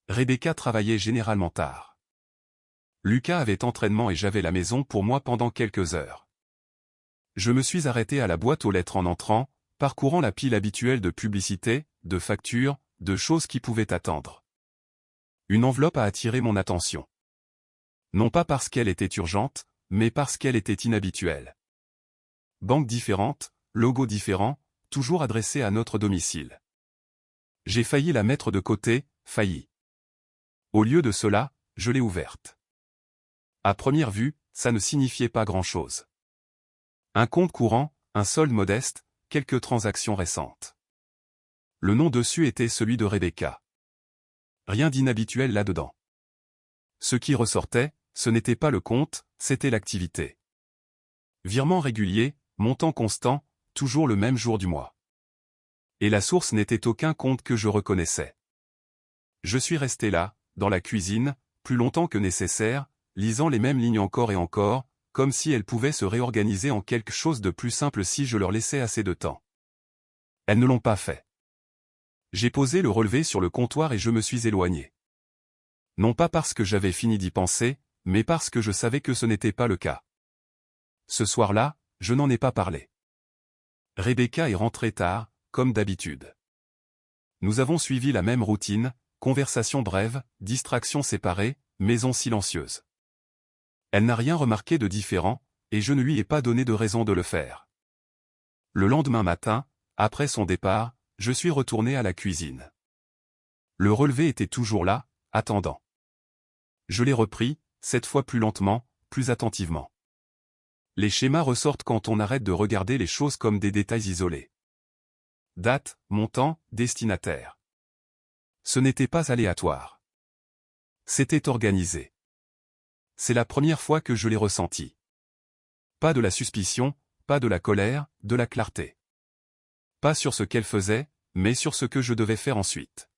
Rebecca travaillait généralement tard. Lucas avait entraînement et j'avais la maison pour moi pendant quelques heures. Je me suis arrêté à la boîte aux lettres en entrant, parcourant la pile habituelle de publicités, de factures, de choses qui pouvaient attendre. Une enveloppe a attiré mon attention. Non pas parce qu'elle était urgente, mais parce qu'elle était inhabituelle. Banque différente, logo différent, toujours adressé à notre domicile. J'ai failli la mettre de côté, failli. Au lieu de cela, je l'ai ouverte. À première vue, ça ne signifiait pas grand-chose. Un compte courant, un solde modeste, quelques transactions récentes. Le nom dessus était celui de Rebecca. Rien d'inhabituel là-dedans. Ce qui ressortait, ce n'était pas le compte, c'était l'activité. Virement régulier, montant constant, toujours le même jour du mois. Et la source n'était aucun compte que je reconnaissais. Je suis resté là, dans la cuisine, plus longtemps que nécessaire, lisant les mêmes lignes encore et encore, comme si elles pouvaient se réorganiser en quelque chose de plus simple si je leur laissais assez de temps. Elles ne l'ont pas fait. J'ai posé le relevé sur le comptoir et je me suis éloigné. Non pas parce que j'avais fini d'y penser, mais parce que je savais que ce n'était pas le cas. Ce soir-là, je n'en ai pas parlé. Rebecca est rentrée tard, comme d'habitude. Nous avons suivi la même routine, conversation brève, distractions séparées, maison silencieuse. Elle n'a rien remarqué de différent, et je ne lui ai pas donné de raison de le faire. Le lendemain matin, après son départ, je suis retourné à la cuisine. Le relevé était toujours là, attendant. Je l'ai repris, cette fois plus lentement, plus attentivement. Les schémas ressortent quand on arrête de regarder les choses comme des détails isolés. Date, montant, destinataire. Ce n'était pas aléatoire. C'était organisé. C'est la première fois que je l'ai ressenti. Pas de la suspicion, pas de la colère, de la clarté. Pas sur ce qu'elle faisait, mais sur ce que je devais faire ensuite.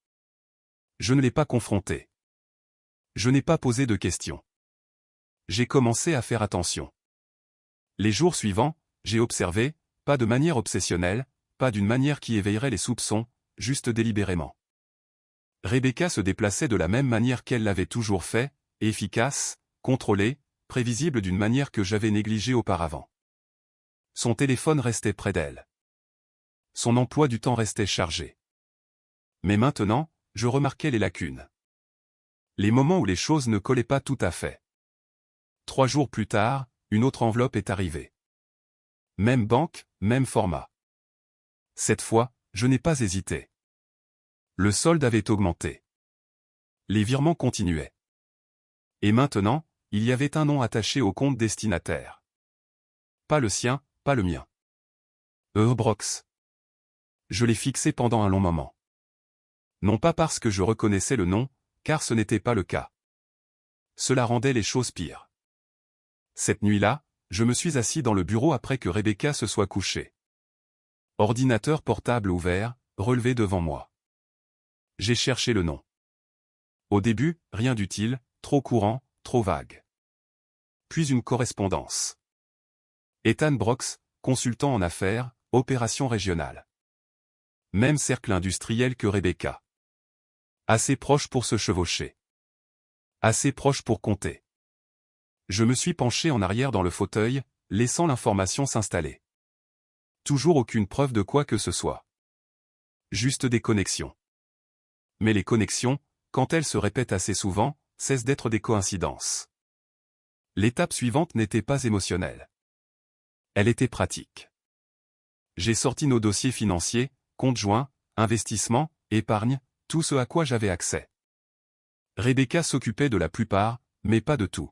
Je ne l'ai pas confrontée. Je n'ai pas posé de questions. J'ai commencé à faire attention. Les jours suivants, j'ai observé, pas de manière obsessionnelle, pas d'une manière qui éveillerait les soupçons, juste délibérément. Rebecca se déplaçait de la même manière qu'elle l'avait toujours fait, efficace, contrôlée, prévisible d'une manière que j'avais négligée auparavant. Son téléphone restait près d'elle. Son emploi du temps restait chargé. Mais maintenant, je remarquais les lacunes. Les moments où les choses ne collaient pas tout à fait. 3 jours plus tard, une autre enveloppe est arrivée. Même banque, même format. Cette fois, je n'ai pas hésité. Le solde avait augmenté. Les virements continuaient. Et maintenant, il y avait un nom attaché au compte destinataire. Pas le sien, pas le mien. Brox. Je l'ai fixé pendant un long moment. Non pas parce que je reconnaissais le nom, car ce n'était pas le cas. Cela rendait les choses pires. Cette nuit-là, je me suis assis dans le bureau après que Rebecca se soit couchée. Ordinateur portable ouvert, relevé devant moi. J'ai cherché le nom. Au début, rien d'utile, trop courant, trop vague. Puis une correspondance. Ethan Brox, consultant en affaires, opération régionale. Même cercle industriel que Rebecca. Assez proche pour se chevaucher. Assez proche pour compter. Je me suis penché en arrière dans le fauteuil, laissant l'information s'installer. Toujours aucune preuve de quoi que ce soit. Juste des connexions. Mais les connexions, quand elles se répètent assez souvent, cessent d'être des coïncidences. L'étape suivante n'était pas émotionnelle. Elle était pratique. J'ai sorti nos dossiers financiers, comptes joints, investissements, épargne, tout ce à quoi j'avais accès. Rebecca s'occupait de la plupart, mais pas de tout.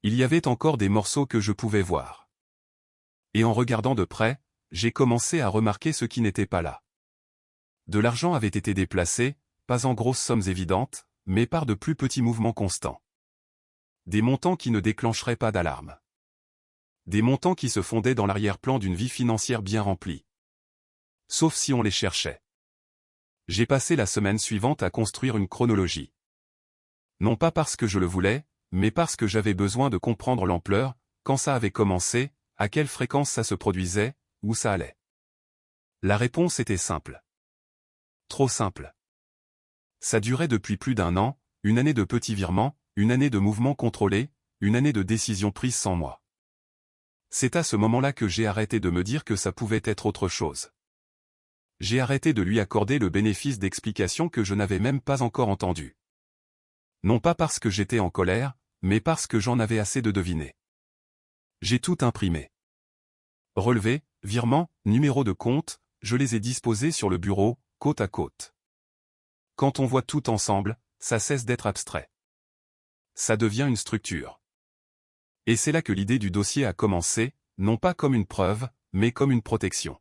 Il y avait encore des morceaux que je pouvais voir. Et en regardant de près, j'ai commencé à remarquer ce qui n'était pas là. De l'argent avait été déplacé, pas en grosses sommes évidentes, mais par de plus petits mouvements constants. Des montants qui ne déclencheraient pas d'alarme. Des montants qui se fondaient dans l'arrière-plan d'une vie financière bien remplie. Sauf si on les cherchait. J'ai passé la semaine suivante à construire une chronologie. Non pas parce que je le voulais, mais parce que j'avais besoin de comprendre l'ampleur, quand ça avait commencé, à quelle fréquence ça se produisait, où ça allait. La réponse était simple. Trop simple. Ça durait depuis plus d'un an, une année de petits virements, une année de mouvements contrôlés, une année de décisions prises sans moi. C'est à ce moment-là que j'ai arrêté de me dire que ça pouvait être autre chose. J'ai arrêté de lui accorder le bénéfice d'explications que je n'avais même pas encore entendues. Non pas parce que j'étais en colère, mais parce que j'en avais assez de deviner. J'ai tout imprimé. Relevé, virement, numéro de compte, je les ai disposés sur le bureau, côte à côte. Quand on voit tout ensemble, ça cesse d'être abstrait. Ça devient une structure. Et c'est là que l'idée du dossier a commencé, non pas comme une preuve, mais comme une protection.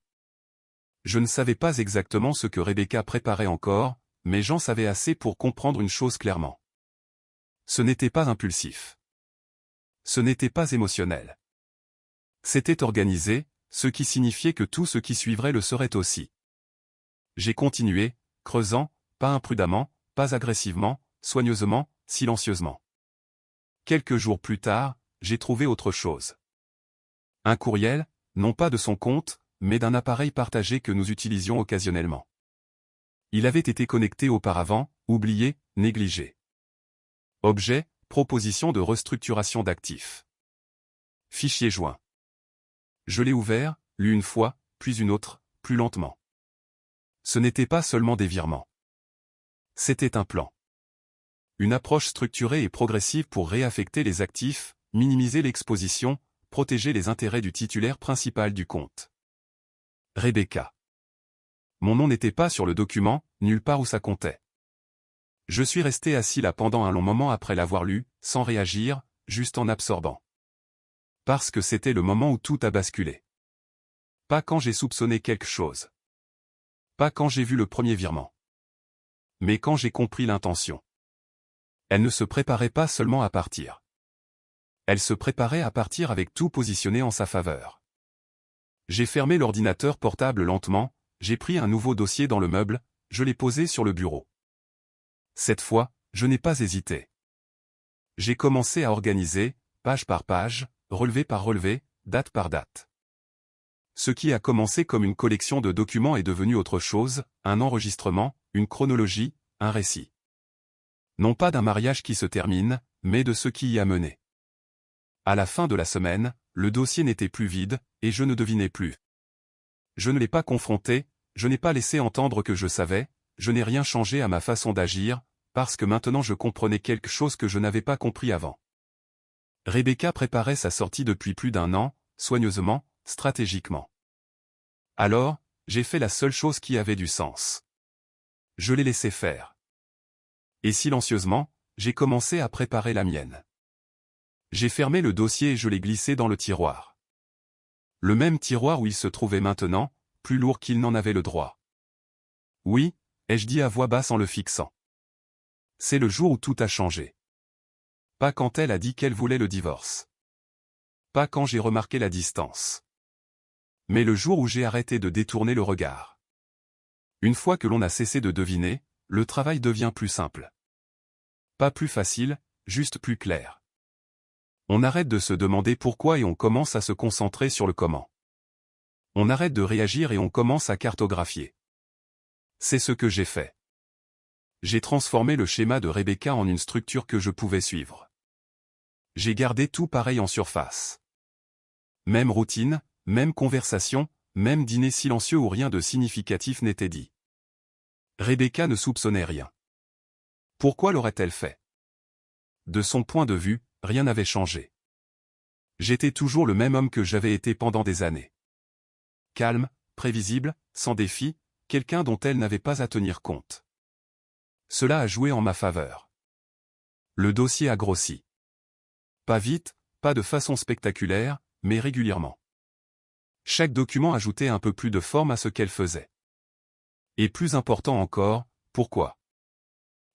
Je ne savais pas exactement ce que Rebecca préparait encore, mais j'en savais assez pour comprendre une chose clairement. Ce n'était pas impulsif. Ce n'était pas émotionnel. C'était organisé, ce qui signifiait que tout ce qui suivrait le serait aussi. J'ai continué, creusant, pas imprudemment, pas agressivement, soigneusement, silencieusement. Quelques jours plus tard, j'ai trouvé autre chose. Un courriel, non pas de son compte, mais d'un appareil partagé que nous utilisions occasionnellement. Il avait été connecté auparavant, oublié, négligé. Objet, proposition de restructuration d'actifs. Fichier joint. Je l'ai ouvert, lu une fois, puis une autre, plus lentement. Ce n'était pas seulement des virements. C'était un plan. Une approche structurée et progressive pour réaffecter les actifs, minimiser l'exposition, protéger les intérêts du titulaire principal du compte. Rebecca. Mon nom n'était pas sur le document, nulle part où ça comptait. Je suis resté assis là pendant un long moment après l'avoir lu, sans réagir, juste en absorbant. Parce que c'était le moment où tout a basculé. Pas quand j'ai soupçonné quelque chose. Pas quand j'ai vu le premier virement. Mais quand j'ai compris l'intention. Elle ne se préparait pas seulement à partir. Elle se préparait à partir avec tout positionné en sa faveur. J'ai fermé l'ordinateur portable lentement, j'ai pris un nouveau dossier dans le meuble, je l'ai posé sur le bureau. Cette fois, je n'ai pas hésité. J'ai commencé à organiser, page par page, relevé par relevé, date par date. Ce qui a commencé comme une collection de documents est devenu autre chose, un enregistrement, une chronologie, un récit. Non pas d'un mariage qui se termine, mais de ce qui y a mené. À la fin de la semaine, le dossier n'était plus vide, et je ne devinais plus. Je ne l'ai pas confronté, je n'ai pas laissé entendre que je savais, je n'ai rien changé à ma façon d'agir, parce que maintenant je comprenais quelque chose que je n'avais pas compris avant. Rebecca préparait sa sortie depuis plus d'un an, soigneusement, stratégiquement. Alors, j'ai fait la seule chose qui avait du sens. Je l'ai laissé faire. Et silencieusement, j'ai commencé à préparer la mienne. J'ai fermé le dossier et je l'ai glissé dans le tiroir. Le même tiroir où il se trouvait maintenant, plus lourd qu'il n'en avait le droit. Oui, ai-je dit à voix basse en le fixant. C'est le jour où tout a changé. Pas quand elle a dit qu'elle voulait le divorce. Pas quand j'ai remarqué la distance. Mais le jour où j'ai arrêté de détourner le regard. Une fois que l'on a cessé de deviner, le travail devient plus simple. Pas plus facile, juste plus clair. On arrête de se demander pourquoi et on commence à se concentrer sur le comment. On arrête de réagir et on commence à cartographier. C'est ce que j'ai fait. J'ai transformé le schéma de Rebecca en une structure que je pouvais suivre. J'ai gardé tout pareil en surface. Même routine, même conversation, même dîner silencieux où rien de significatif n'était dit. Rebecca ne soupçonnait rien. Pourquoi l'aurait-elle fait? De son point de vue, rien n'avait changé. J'étais toujours le même homme que j'avais été pendant des années. Calme, prévisible, sans défi, quelqu'un dont elle n'avait pas à tenir compte. Cela a joué en ma faveur. Le dossier a grossi. Pas vite, pas de façon spectaculaire, mais régulièrement. Chaque document ajoutait un peu plus de forme à ce qu'elle faisait. Et plus important encore, pourquoi?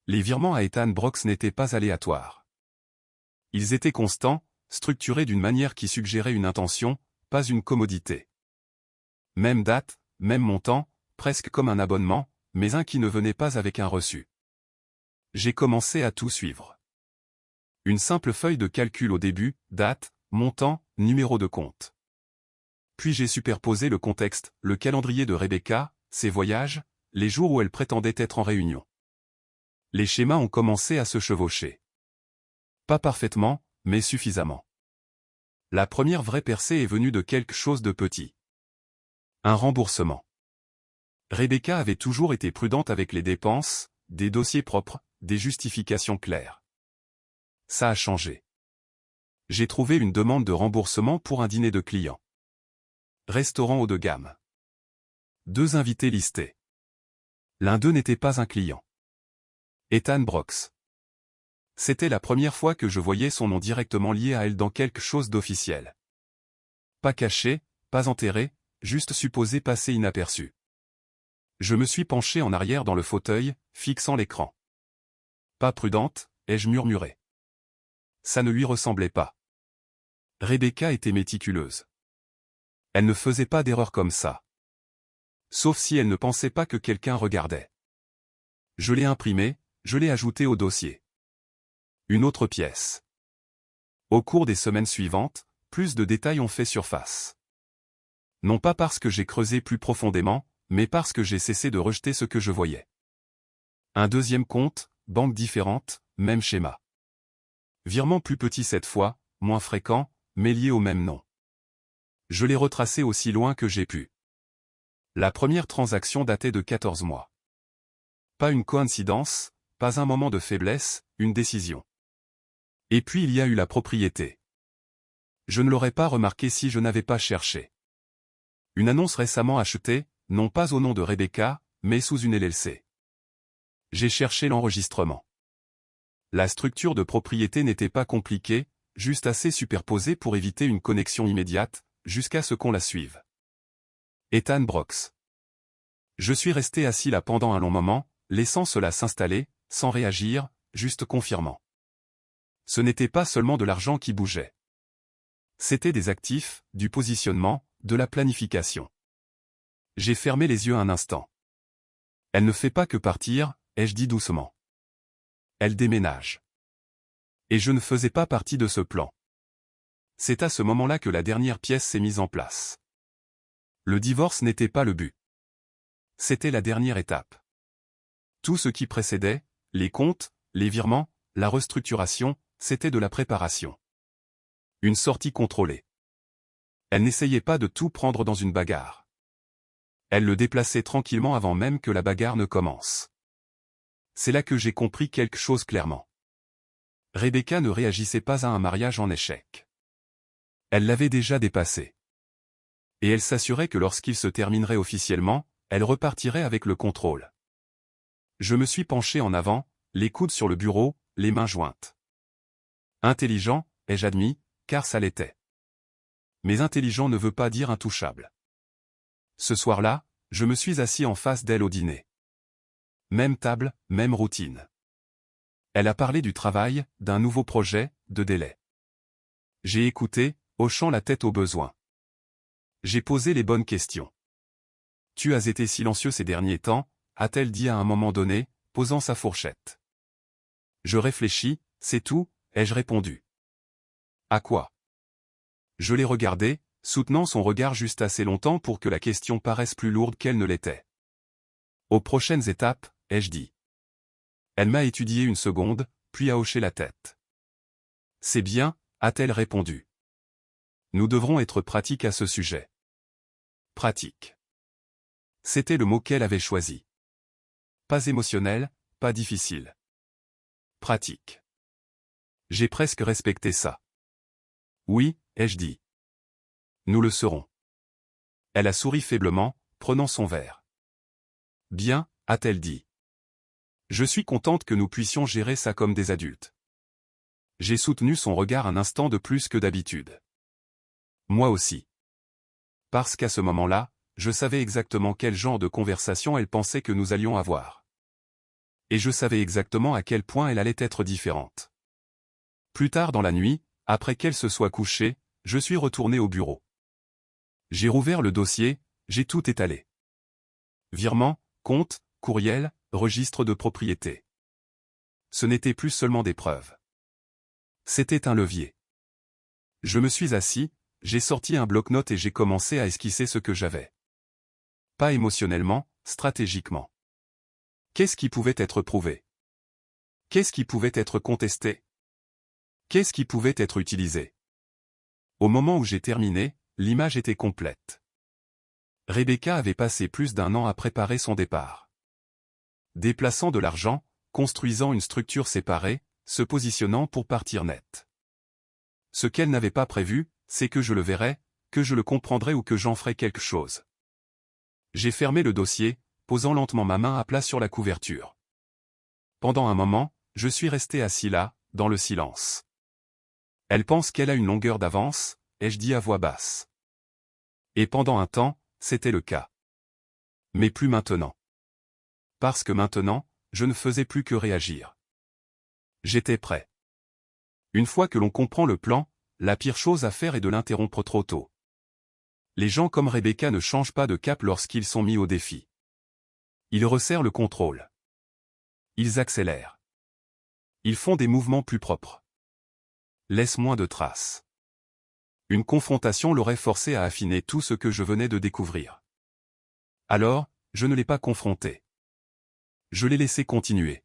Les virements à Ethan Brooks n'étaient pas aléatoires. Ils étaient constants, structurés d'une manière qui suggérait une intention, pas une commodité. Même date, même montant, presque comme un abonnement, mais un qui ne venait pas avec un reçu. J'ai commencé à tout suivre. Une simple feuille de calcul au début, date, montant, numéro de compte. puis j'ai superposé le contexte, le calendrier de Rebecca, ses voyages, les jours où elle prétendait être en réunion. Les schémas ont commencé à se chevaucher. Pas parfaitement, mais suffisamment. La première vraie percée est venue de quelque chose de petit. Un remboursement. Rebecca avait toujours été prudente avec les dépenses, des dossiers propres, des justifications claires. Ça a changé. J'ai trouvé une demande de remboursement pour un dîner de clients. Restaurant haut de gamme. 2 invités listés. L'un d'eux n'était pas un client. Ethan Brox. C'était la première fois que je voyais son nom directement lié à elle dans quelque chose d'officiel. Pas caché, pas enterré, juste supposé passer inaperçu. Je me suis penché en arrière dans le fauteuil, fixant l'écran. Pas prudente, ai-je murmuré. Ça ne lui ressemblait pas. Rebecca était méticuleuse. Elle ne faisait pas d'erreur comme ça. Sauf si elle ne pensait pas que quelqu'un regardait. Je l'ai imprimé, je l'ai ajouté au dossier. Une autre pièce. Au cours des semaines suivantes, plus de détails ont fait surface. Non pas parce que j'ai creusé plus profondément, mais parce que j'ai cessé de rejeter ce que je voyais. Un deuxième compte, banque différente, même schéma. Virement plus petit cette fois, moins fréquent, mais lié au même nom. Je l'ai retracé aussi loin que j'ai pu. La première transaction datait de 14 mois. Pas une coïncidence, pas un moment de faiblesse, une décision. Et puis il y a eu la propriété. Je ne l'aurais pas remarqué si je n'avais pas cherché. Une annonce récemment achetée, non pas au nom de Rebecca, mais sous une LLC. J'ai cherché l'enregistrement. La structure de propriété n'était pas compliquée, juste assez superposée pour éviter une connexion immédiate, jusqu'à ce qu'on la suive. Ethan Brox. Je suis resté assis là pendant un long moment, laissant cela s'installer, sans réagir, juste confirmant. Ce n'était pas seulement de l'argent qui bougeait. C'était des actifs, du positionnement, de la planification. J'ai fermé les yeux un instant. Elle ne fait pas que partir, ai-je dit doucement. Elle déménage. Et je ne faisais pas partie de ce plan. C'est à ce moment-là que la dernière pièce s'est mise en place. Le divorce n'était pas le but. C'était la dernière étape. Tout ce qui précédait, les comptes, les virements, la restructuration, c'était de la préparation. Une sortie contrôlée. Elle n'essayait pas de tout prendre dans une bagarre. Elle le déplaçait tranquillement avant même que la bagarre ne commence. C'est là que j'ai compris quelque chose clairement. Rebecca ne réagissait pas à un mariage en échec. Elle l'avait déjà dépassé. Et elle s'assurait que lorsqu'il se terminerait officiellement, elle repartirait avec le contrôle. Je me suis penché en avant, les coudes sur le bureau, les mains jointes. Intelligent, ai-je admis, car ça l'était. Mais intelligent ne veut pas dire intouchable. Ce soir-là, je me suis assis en face d'elle au dîner. Même table, même routine. Elle a parlé du travail, d'un nouveau projet, de délai. J'ai écouté, hochant la tête au besoin. J'ai posé les bonnes questions. Tu as été silencieux ces derniers temps, a-t-elle dit à un moment donné, posant sa fourchette. Je réfléchis, c'est tout, ai-je répondu. À quoi? Je l'ai regardé, soutenant son regard juste assez longtemps pour que la question paraisse plus lourde qu'elle ne l'était. Aux prochaines étapes, ai-je dit. Elle m'a étudié une seconde, puis a hoché la tête. C'est bien, a-t-elle répondu. Nous devrons être pratiques à ce sujet. Pratique. C'était le mot qu'elle avait choisi. Pas émotionnel, pas difficile. Pratique. J'ai presque respecté ça. Oui, ai-je dit. Nous le serons. Elle a souri faiblement, prenant son verre. Bien, a-t-elle dit. Je suis contente que nous puissions gérer ça comme des adultes. J'ai soutenu son regard un instant de plus que d'habitude. Moi aussi. Parce qu'à ce moment-là, je savais exactement quel genre de conversation elle pensait que nous allions avoir. Et je savais exactement à quel point elle allait être différente. Plus tard dans la nuit, après qu'elle se soit couchée, je suis retourné au bureau. J'ai rouvert le dossier, j'ai tout étalé. Virement, compte, courriel, registre de propriété. Ce n'était plus seulement des preuves. C'était un levier. Je me suis assis, j'ai sorti un bloc-notes et j'ai commencé à esquisser ce que j'avais. Pas émotionnellement, stratégiquement. Qu'est-ce qui pouvait être prouvé? Qu'est-ce qui pouvait être contesté? Qu'est-ce qui pouvait être utilisé? Au moment où j'ai terminé, l'image était complète. Rebecca avait passé plus d'1 an à préparer son départ. Déplaçant de l'argent, construisant une structure séparée, se positionnant pour partir net. Ce qu'elle n'avait pas prévu, c'est que je le verrais, que je le comprendrais ou que j'en ferais quelque chose. J'ai fermé le dossier, posant lentement ma main à plat sur la couverture. Pendant un moment, je suis resté assis là, dans le silence. Elle pense qu'elle a une longueur d'avance, ai-je dit à voix basse. Et pendant un temps, c'était le cas. Mais plus maintenant. Parce que maintenant, je ne faisais plus que réagir. J'étais prêt. Une fois que l'on comprend le plan, la pire chose à faire est de l'interrompre trop tôt. Les gens comme Rebecca ne changent pas de cap lorsqu'ils sont mis au défi. Ils resserrent le contrôle. Ils accélèrent. Ils font des mouvements plus propres. Laissent moins de traces. Une confrontation l'aurait forcé à affiner tout ce que je venais de découvrir. Alors, je ne l'ai pas confronté. Je l'ai laissé continuer.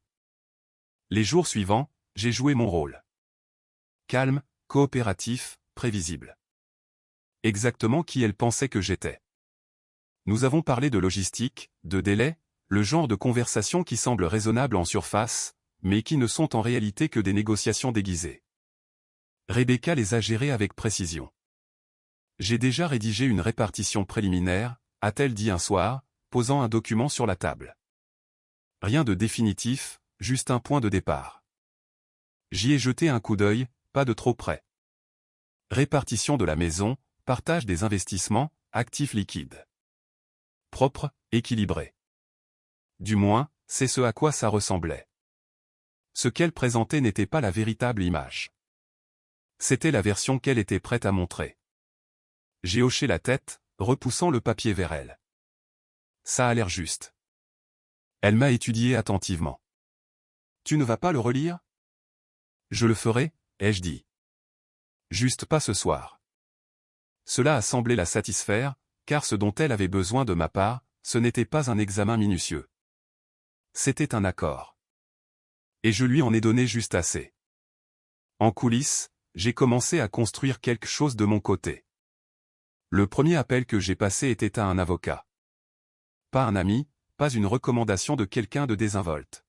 Les jours suivants, j'ai joué mon rôle. Calme, coopératif, prévisible. Exactement qui elle pensait que j'étais. Nous avons parlé de logistique, de délai, le genre de conversation qui semble raisonnable en surface, mais qui ne sont en réalité que des négociations déguisées. Rebecca les a gérées avec précision. J'ai déjà rédigé une répartition préliminaire, a-t-elle dit un soir, posant un document sur la table. Rien de définitif, juste un point de départ. J'y ai jeté un coup d'œil, pas de trop près. Répartition de la maison, partage des investissements, actifs liquides. Propre, équilibré. Du moins, c'est ce à quoi ça ressemblait. Ce qu'elle présentait n'était pas la véritable image. C'était la version qu'elle était prête à montrer. J'ai hoché la tête, repoussant le papier vers elle. Ça a l'air juste. Elle m'a étudié attentivement. Tu ne vas pas le relire? Je le ferai, ai-je dit. Juste pas ce soir. Cela a semblé la satisfaire, car ce dont elle avait besoin de ma part, ce n'était pas un examen minutieux. C'était un accord. Et je lui en ai donné juste assez. En coulisses, j'ai commencé à construire quelque chose de mon côté. Le premier appel que j'ai passé était à un avocat. Pas un ami, pas une recommandation de quelqu'un de désinvolte.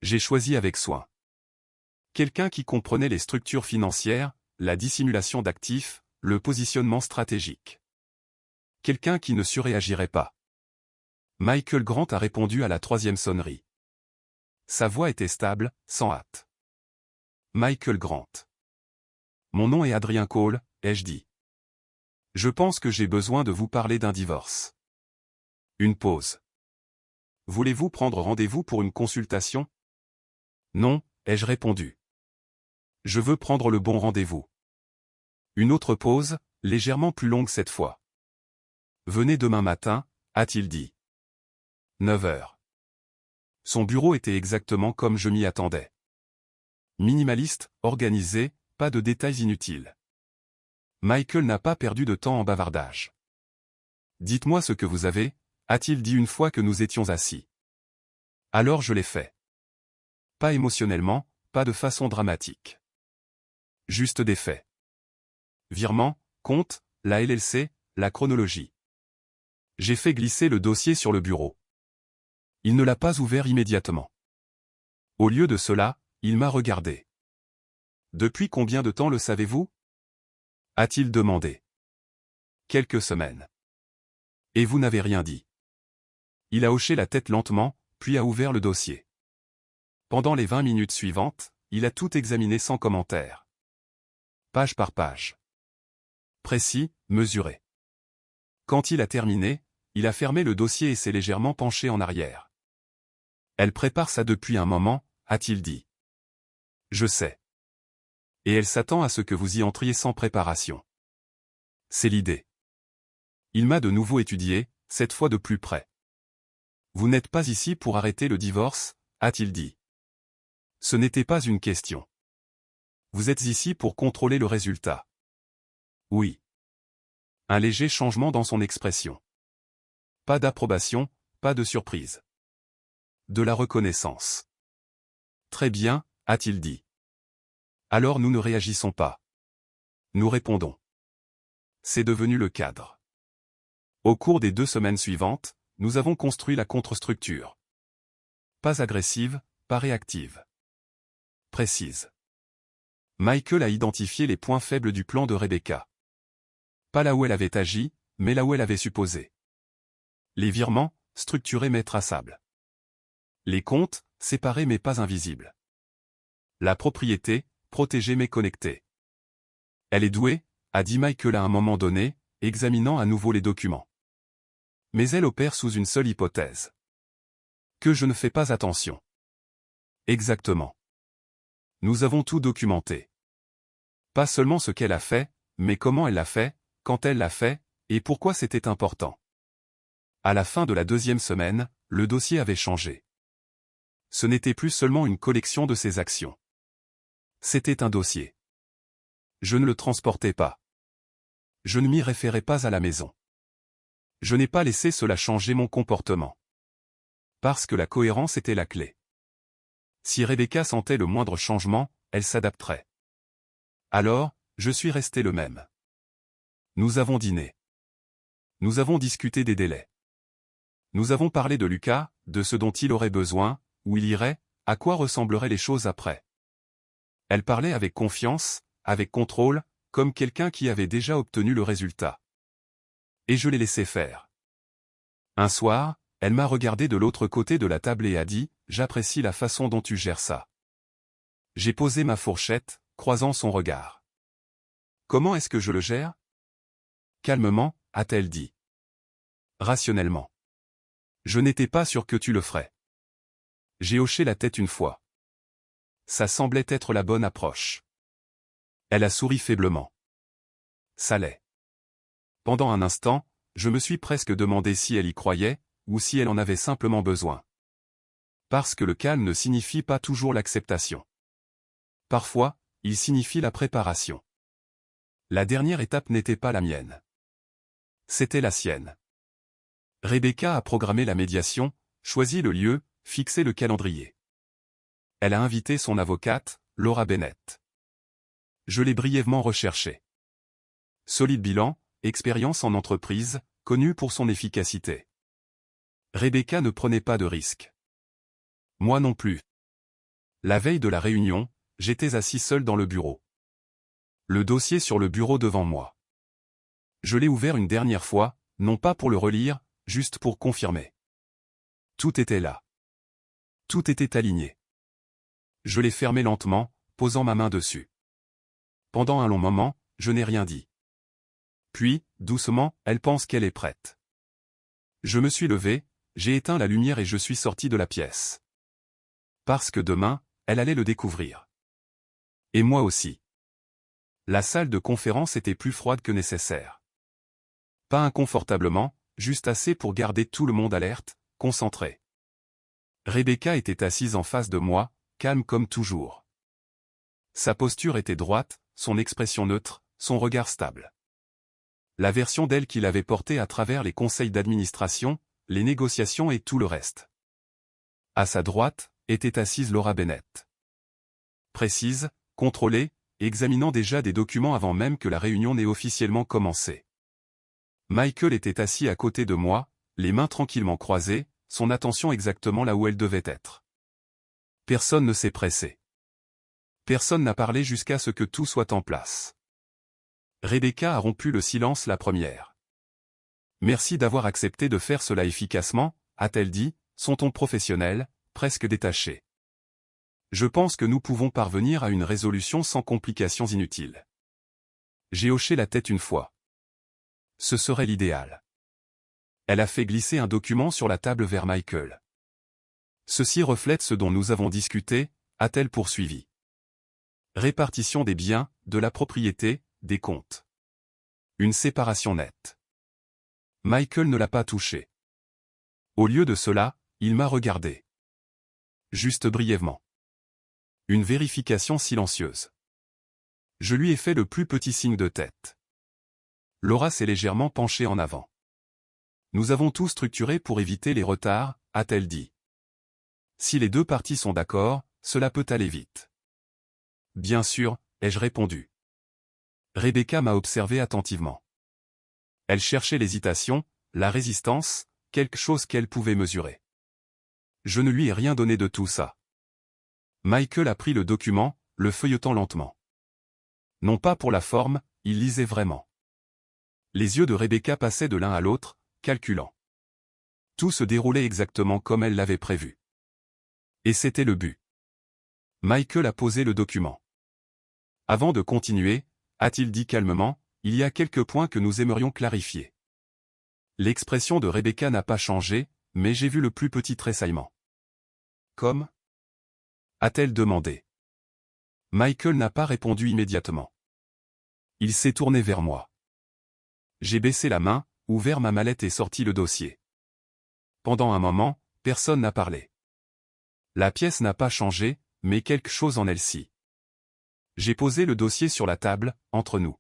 J'ai choisi avec soin. Quelqu'un qui comprenait les structures financières, la dissimulation d'actifs, le positionnement stratégique. Quelqu'un qui ne surréagirait pas. Michael Grant a répondu à la 3e sonnerie. Sa voix était stable, sans hâte. Michael Grant. Mon nom est Adrien Cole, ai-je dit. Je pense que j'ai besoin de vous parler d'un divorce. Une pause. Voulez-vous prendre rendez-vous pour une consultation? Non, ai-je répondu. Je veux prendre le bon rendez-vous. Une autre pause, légèrement plus longue cette fois. Venez demain matin, a-t-il dit. 9 heures. Son bureau était exactement comme je m'y attendais. Minimaliste, organisé, pas de détails inutiles. Michael n'a pas perdu de temps en bavardage. Dites-moi ce que vous avez, a-t-il dit une fois que nous étions assis. Alors je l'ai fait. Pas émotionnellement, pas de façon dramatique. Juste des faits. Virement, compte, la LLC, la chronologie. J'ai fait glisser le dossier sur le bureau. Il ne l'a pas ouvert immédiatement. Au lieu de cela, il m'a regardé. Depuis combien de temps le savez-vous? A-t-il demandé. Quelques semaines. Et vous n'avez rien dit. Il a hoché la tête lentement, puis a ouvert le dossier. Pendant les 20 minutes suivantes, il a tout examiné sans commentaire. Page par page. Précis, mesuré. Quand il a terminé, il a fermé le dossier et s'est légèrement penché en arrière. Elle prépare ça depuis un moment, a-t-il dit. Je sais. Et elle s'attend à ce que vous y entriez sans préparation. C'est l'idée. Il m'a de nouveau étudié, cette fois de plus près. Vous n'êtes pas ici pour arrêter le divorce, a-t-il dit. Ce n'était pas une question. Vous êtes ici pour contrôler le résultat. Oui. Un léger changement dans son expression. Pas d'approbation, pas de surprise. De la reconnaissance. Très bien, a-t-il dit. Alors nous ne réagissons pas. Nous répondons. C'est devenu le cadre. Au cours des 2 semaines suivantes, nous avons construit la contre-structure. Pas agressive, pas réactive. Précise. Michael a identifié les points faibles du plan de Rebecca. Pas là où elle avait agi, mais là où elle avait supposé. Les virements, structurés mais traçables. Les comptes, séparés mais pas invisibles. La propriété, protégée mais connectée. Elle est douée, a dit Michael à un moment donné, examinant à nouveau les documents. Mais elle opère sous une seule hypothèse. Que je ne fais pas attention. Exactement. Nous avons tout documenté. Pas seulement ce qu'elle a fait, mais comment elle l'a fait, quand elle l'a fait, et pourquoi c'était important. À la fin de la 2e semaine, le dossier avait changé. Ce n'était plus seulement une collection de ses actions. C'était un dossier. Je ne le transportais pas. Je ne m'y référais pas à la maison. Je n'ai pas laissé cela changer mon comportement. Parce que la cohérence était la clé. Si Rebecca sentait le moindre changement, elle s'adapterait. Alors, je suis resté le même. Nous avons dîné. Nous avons discuté des délais. Nous avons parlé de Lucas, de ce dont il aurait besoin, où il irait, à quoi ressembleraient les choses après. Elle parlait avec confiance, avec contrôle, comme quelqu'un qui avait déjà obtenu le résultat. Et je l'ai laissé faire. Un soir, elle m'a regardé de l'autre côté de la table et a dit, « J'apprécie la façon dont tu gères ça. » J'ai posé ma fourchette, croisant son regard. « Comment est-ce que je le gère ?» Calmement, a-t-elle dit. Rationnellement. Je n'étais pas sûr que tu le ferais. J'ai hoché la tête une fois. Ça semblait être la bonne approche. Elle a souri faiblement. Ça l'est. Pendant un instant, je me suis presque demandé si elle y croyait, ou si elle en avait simplement besoin. Parce que le calme ne signifie pas toujours l'acceptation. Parfois, il signifie la préparation. La dernière étape n'était pas la mienne. C'était la sienne. Rebecca a programmé la médiation, choisi le lieu, fixé le calendrier. Elle a invité son avocate, Laura Bennett. Je l'ai brièvement recherchée. Solide bilan, expérience en entreprise, connue pour son efficacité. Rebecca ne prenait pas de risques. Moi non plus. La veille de la réunion, j'étais assis seul dans le bureau. Le dossier sur le bureau devant moi. Je l'ai ouvert une dernière fois, non pas pour le relire, juste pour confirmer. Tout était là. Tout était aligné. Je l'ai fermé lentement, posant ma main dessus. Pendant un long moment, je n'ai rien dit. Puis, doucement, elle pense qu'elle est prête. Je me suis levé, j'ai éteint la lumière et je suis sorti de la pièce. Parce que demain, elle allait le découvrir. Et moi aussi. La salle de conférence était plus froide que nécessaire. Pas inconfortablement, juste assez pour garder tout le monde alerte, concentré. Rebecca était assise en face de moi, calme comme toujours. Sa posture était droite, son expression neutre, son regard stable. La version d'elle qu'il avait portée à travers les conseils d'administration, les négociations et tout le reste. À sa droite, était assise Laura Bennett. Précise, contrôlée, examinant déjà des documents avant même que la réunion n'ait officiellement commencé. Michael était assis à côté de moi, les mains tranquillement croisées, son attention exactement là où elle devait être. Personne ne s'est pressé. Personne n'a parlé jusqu'à ce que tout soit en place. Rebecca a rompu le silence la première. Merci d'avoir accepté de faire cela efficacement, a-t-elle dit, son ton professionnel, presque détaché. Je pense que nous pouvons parvenir à une résolution sans complications inutiles. J'ai hoché la tête une fois. Ce serait l'idéal. Elle a fait glisser un document sur la table vers Michael. Ceci reflète ce dont nous avons discuté, a-t-elle poursuivi. Répartition des biens, de la propriété, des comptes. Une séparation nette. Michael ne l'a pas touché. Au lieu de cela, il m'a regardé. Juste brièvement. Une vérification silencieuse. Je lui ai fait le plus petit signe de tête. Laura s'est légèrement penchée en avant. Nous avons tout structuré pour éviter les retards, a-t-elle dit. Si les deux parties sont d'accord, cela peut aller vite. Bien sûr, ai-je répondu. Rebecca m'a observé attentivement. Elle cherchait l'hésitation, la résistance, quelque chose qu'elle pouvait mesurer. Je ne lui ai rien donné de tout ça. Michael a pris le document, le feuilletant lentement. Non pas pour la forme, il lisait vraiment. Les yeux de Rebecca passaient de l'un à l'autre, calculant. Tout se déroulait exactement comme elle l'avait prévu. Et c'était le but. Michael a posé le document. Avant de continuer, a-t-il dit calmement, il y a quelques points que nous aimerions clarifier. L'expression de Rebecca n'a pas changé, mais j'ai vu le plus petit tressaillement. Comme ? A-t-elle demandé. Michael n'a pas répondu immédiatement. Il s'est tourné vers moi. J'ai baissé la main, ouvert ma mallette et sorti le dossier. Pendant un moment, personne n'a parlé. La pièce n'a pas changé, mais quelque chose en elle-ci. J'ai posé le dossier sur la table, entre nous.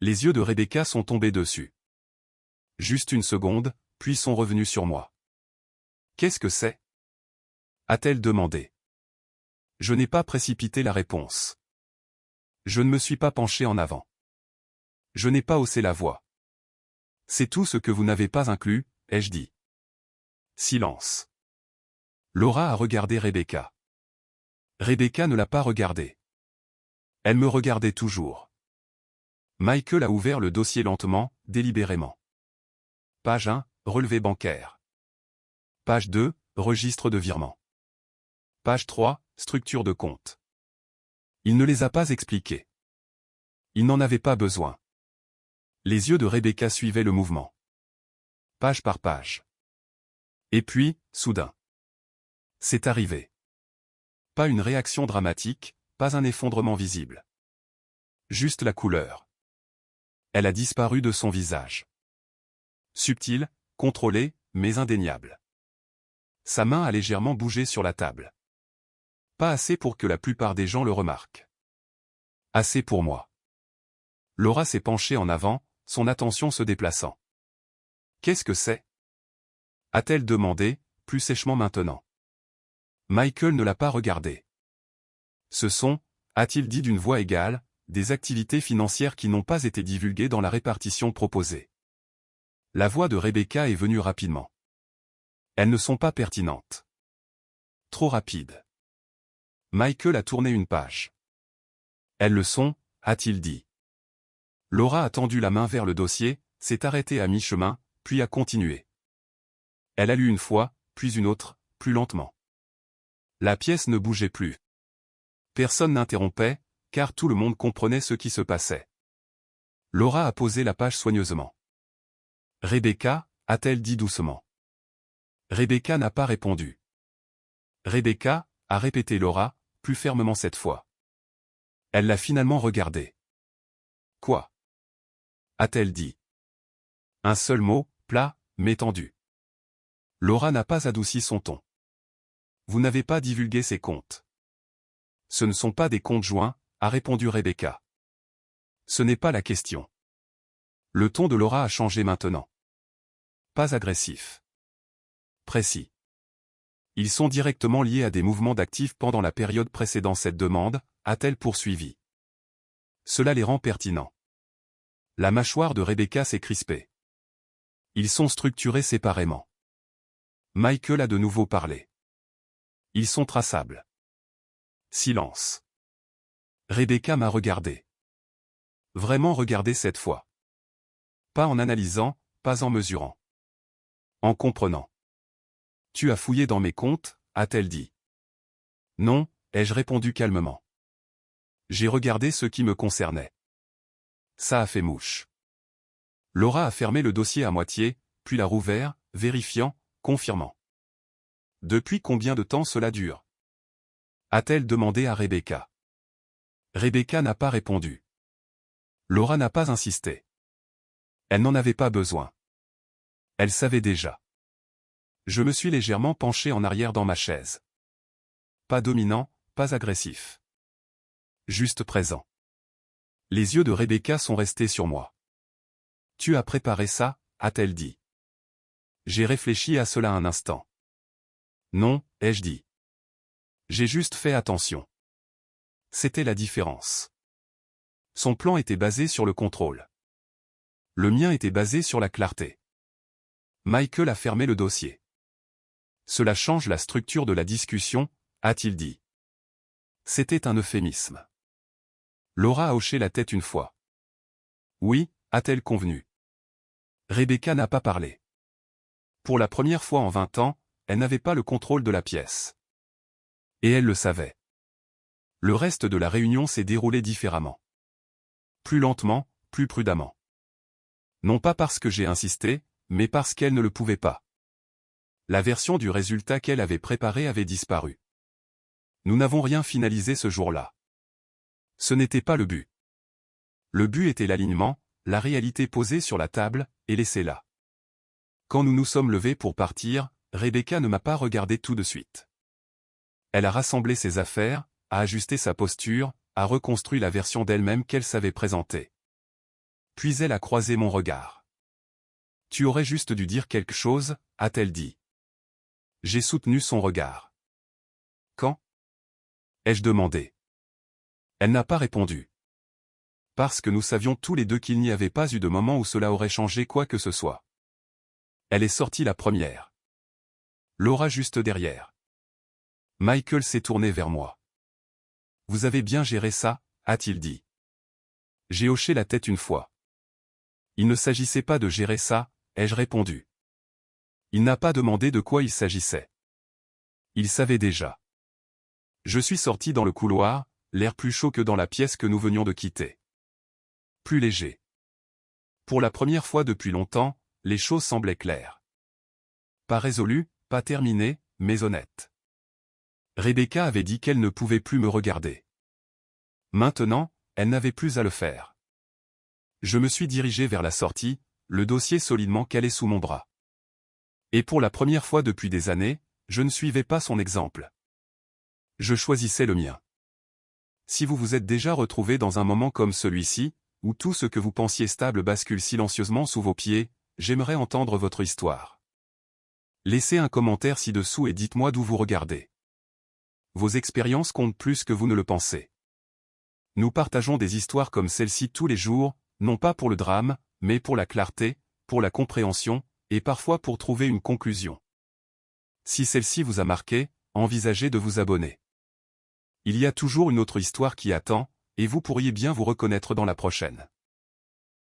Les yeux de Rebecca sont tombés dessus. Juste une seconde, puis sont revenus sur moi. Qu'est-ce que c'est ? A-t-elle demandé. Je n'ai pas précipité la réponse. Je ne me suis pas penché en avant. Je n'ai pas haussé la voix. C'est tout ce que vous n'avez pas inclus, ai-je dit. Silence. Laura a regardé Rebecca. Rebecca ne l'a pas regardée. Elle me regardait toujours. Michael a ouvert le dossier lentement, délibérément. Page 1, relevé bancaire. Page 2, registre de virement. Page 3, structure de compte. Il ne les a pas expliqués. Il n'en avait pas besoin. Les yeux de Rebecca suivaient le mouvement. Page par page. Et puis, soudain. C'est arrivé. Pas une réaction dramatique, pas un effondrement visible. Juste la couleur. Elle a disparu de son visage. Subtil, contrôlé, mais indéniable. Sa main a légèrement bougé sur la table. Pas assez pour que la plupart des gens le remarquent. Assez pour moi. Laura s'est penchée en avant, son attention se déplaçant. Qu'est-ce que c'est ? A-t-elle demandé, plus sèchement maintenant. Michael ne l'a pas regardé. Ce sont, a-t-il dit d'une voix égale, des activités financières qui n'ont pas été divulguées dans la répartition proposée. La voix de Rebecca est venue rapidement. Elles ne sont pas pertinentes. Trop rapides. Michael a tourné une page. Elles le sont, a-t-il dit. Laura a tendu la main vers le dossier, s'est arrêtée à mi-chemin, puis a continué. Elle a lu une fois, puis une autre, plus lentement. La pièce ne bougeait plus. Personne n'interrompait, car tout le monde comprenait ce qui se passait. Laura a posé la page soigneusement. Rebecca, a-t-elle dit doucement. Rebecca n'a pas répondu. Rebecca, a répété Laura, plus fermement cette fois. Elle l'a finalement regardé. Quoi ? A-t-elle dit. Un seul mot, plat, mais tendu. Laura n'a pas adouci son ton. Vous n'avez pas divulgué ces comptes. Ce ne sont pas des comptes joints, a répondu Rebecca. Ce n'est pas la question. Le ton de Laura a changé maintenant. Pas agressif. Précis. Ils sont directement liés à des mouvements d'actifs pendant la période précédant cette demande, a-t-elle poursuivi. Cela les rend pertinents. La mâchoire de Rebecca s'est crispée. Ils sont structurés séparément. Michael a de nouveau parlé. Ils sont traçables. Silence. Rebecca m'a regardé. Vraiment regardé cette fois. Pas en analysant, pas en mesurant. En comprenant. Tu as fouillé dans mes comptes, a-t-elle dit. Non, ai-je répondu calmement. J'ai regardé ce qui me concernait. Ça a fait mouche. Laura a fermé le dossier à moitié, puis l'a rouvert, vérifiant, confirmant. Depuis combien de temps cela dure ? A-t-elle demandé à Rebecca. Rebecca n'a pas répondu. Laura n'a pas insisté. Elle n'en avait pas besoin. Elle savait déjà. Je me suis légèrement penché en arrière dans ma chaise. Pas dominant, pas agressif. Juste présent. Les yeux de Rebecca sont restés sur moi. Tu as préparé ça, a-t-elle dit. J'ai réfléchi à cela un instant. Non, ai-je dit. J'ai juste fait attention. C'était la différence. Son plan était basé sur le contrôle. Le mien était basé sur la clarté. Michael a fermé le dossier. Cela change la structure de la discussion, a-t-il dit. C'était un euphémisme. Laura a hoché la tête une fois. Oui, a-t-elle convenu. Rebecca n'a pas parlé. Pour la première fois en 20 ans, elle n'avait pas le contrôle de la pièce. Et elle le savait. Le reste de la réunion s'est déroulé différemment. Plus lentement, plus prudemment. Non pas parce que j'ai insisté, mais parce qu'elle ne le pouvait pas. La version du résultat qu'elle avait préparé avait disparu. Nous n'avons rien finalisé ce jour-là. Ce n'était pas le but. Le but était l'alignement, la réalité posée sur la table, et laissée là. Quand nous nous sommes levés pour partir, Rebecca ne m'a pas regardé tout de suite. Elle a rassemblé ses affaires, a ajusté sa posture, a reconstruit la version d'elle-même qu'elle savait présenter. Puis elle a croisé mon regard. Tu aurais juste dû dire quelque chose, a-t-elle dit. J'ai soutenu son regard. Quand? Ai-je demandé. Elle n'a pas répondu. Parce que nous savions tous les deux qu'il n'y avait pas eu de moment où cela aurait changé quoi que ce soit. Elle est sortie la première. Laura juste derrière. Michael s'est tourné vers moi. Vous avez bien géré ça, a-t-il dit. J'ai hoché la tête une fois. Il ne s'agissait pas de gérer ça, ai-je répondu. Il n'a pas demandé de quoi il s'agissait. Il savait déjà. Je suis sorti dans le couloir, l'air plus chaud que dans la pièce que nous venions de quitter. Plus léger. Pour la première fois depuis longtemps, les choses semblaient claires. Pas résolues, pas terminées, mais honnêtes. Rebecca avait dit qu'elle ne pouvait plus me regarder. Maintenant, elle n'avait plus à le faire. Je me suis dirigé vers la sortie, le dossier solidement calé sous mon bras. Et pour la première fois depuis des années, je ne suivais pas son exemple. Je choisissais le mien. Si vous vous êtes déjà retrouvé dans un moment comme celui-ci, où tout ce que vous pensiez stable bascule silencieusement sous vos pieds, j'aimerais entendre votre histoire. Laissez un commentaire ci-dessous et dites-moi d'où vous regardez. Vos expériences comptent plus que vous ne le pensez. Nous partageons des histoires comme celle-ci tous les jours, non pas pour le drame, mais pour la clarté, pour la compréhension, et parfois pour trouver une conclusion. Si celle-ci vous a marqué, envisagez de vous abonner. Il y a toujours une autre histoire qui attend, et vous pourriez bien vous reconnaître dans la prochaine.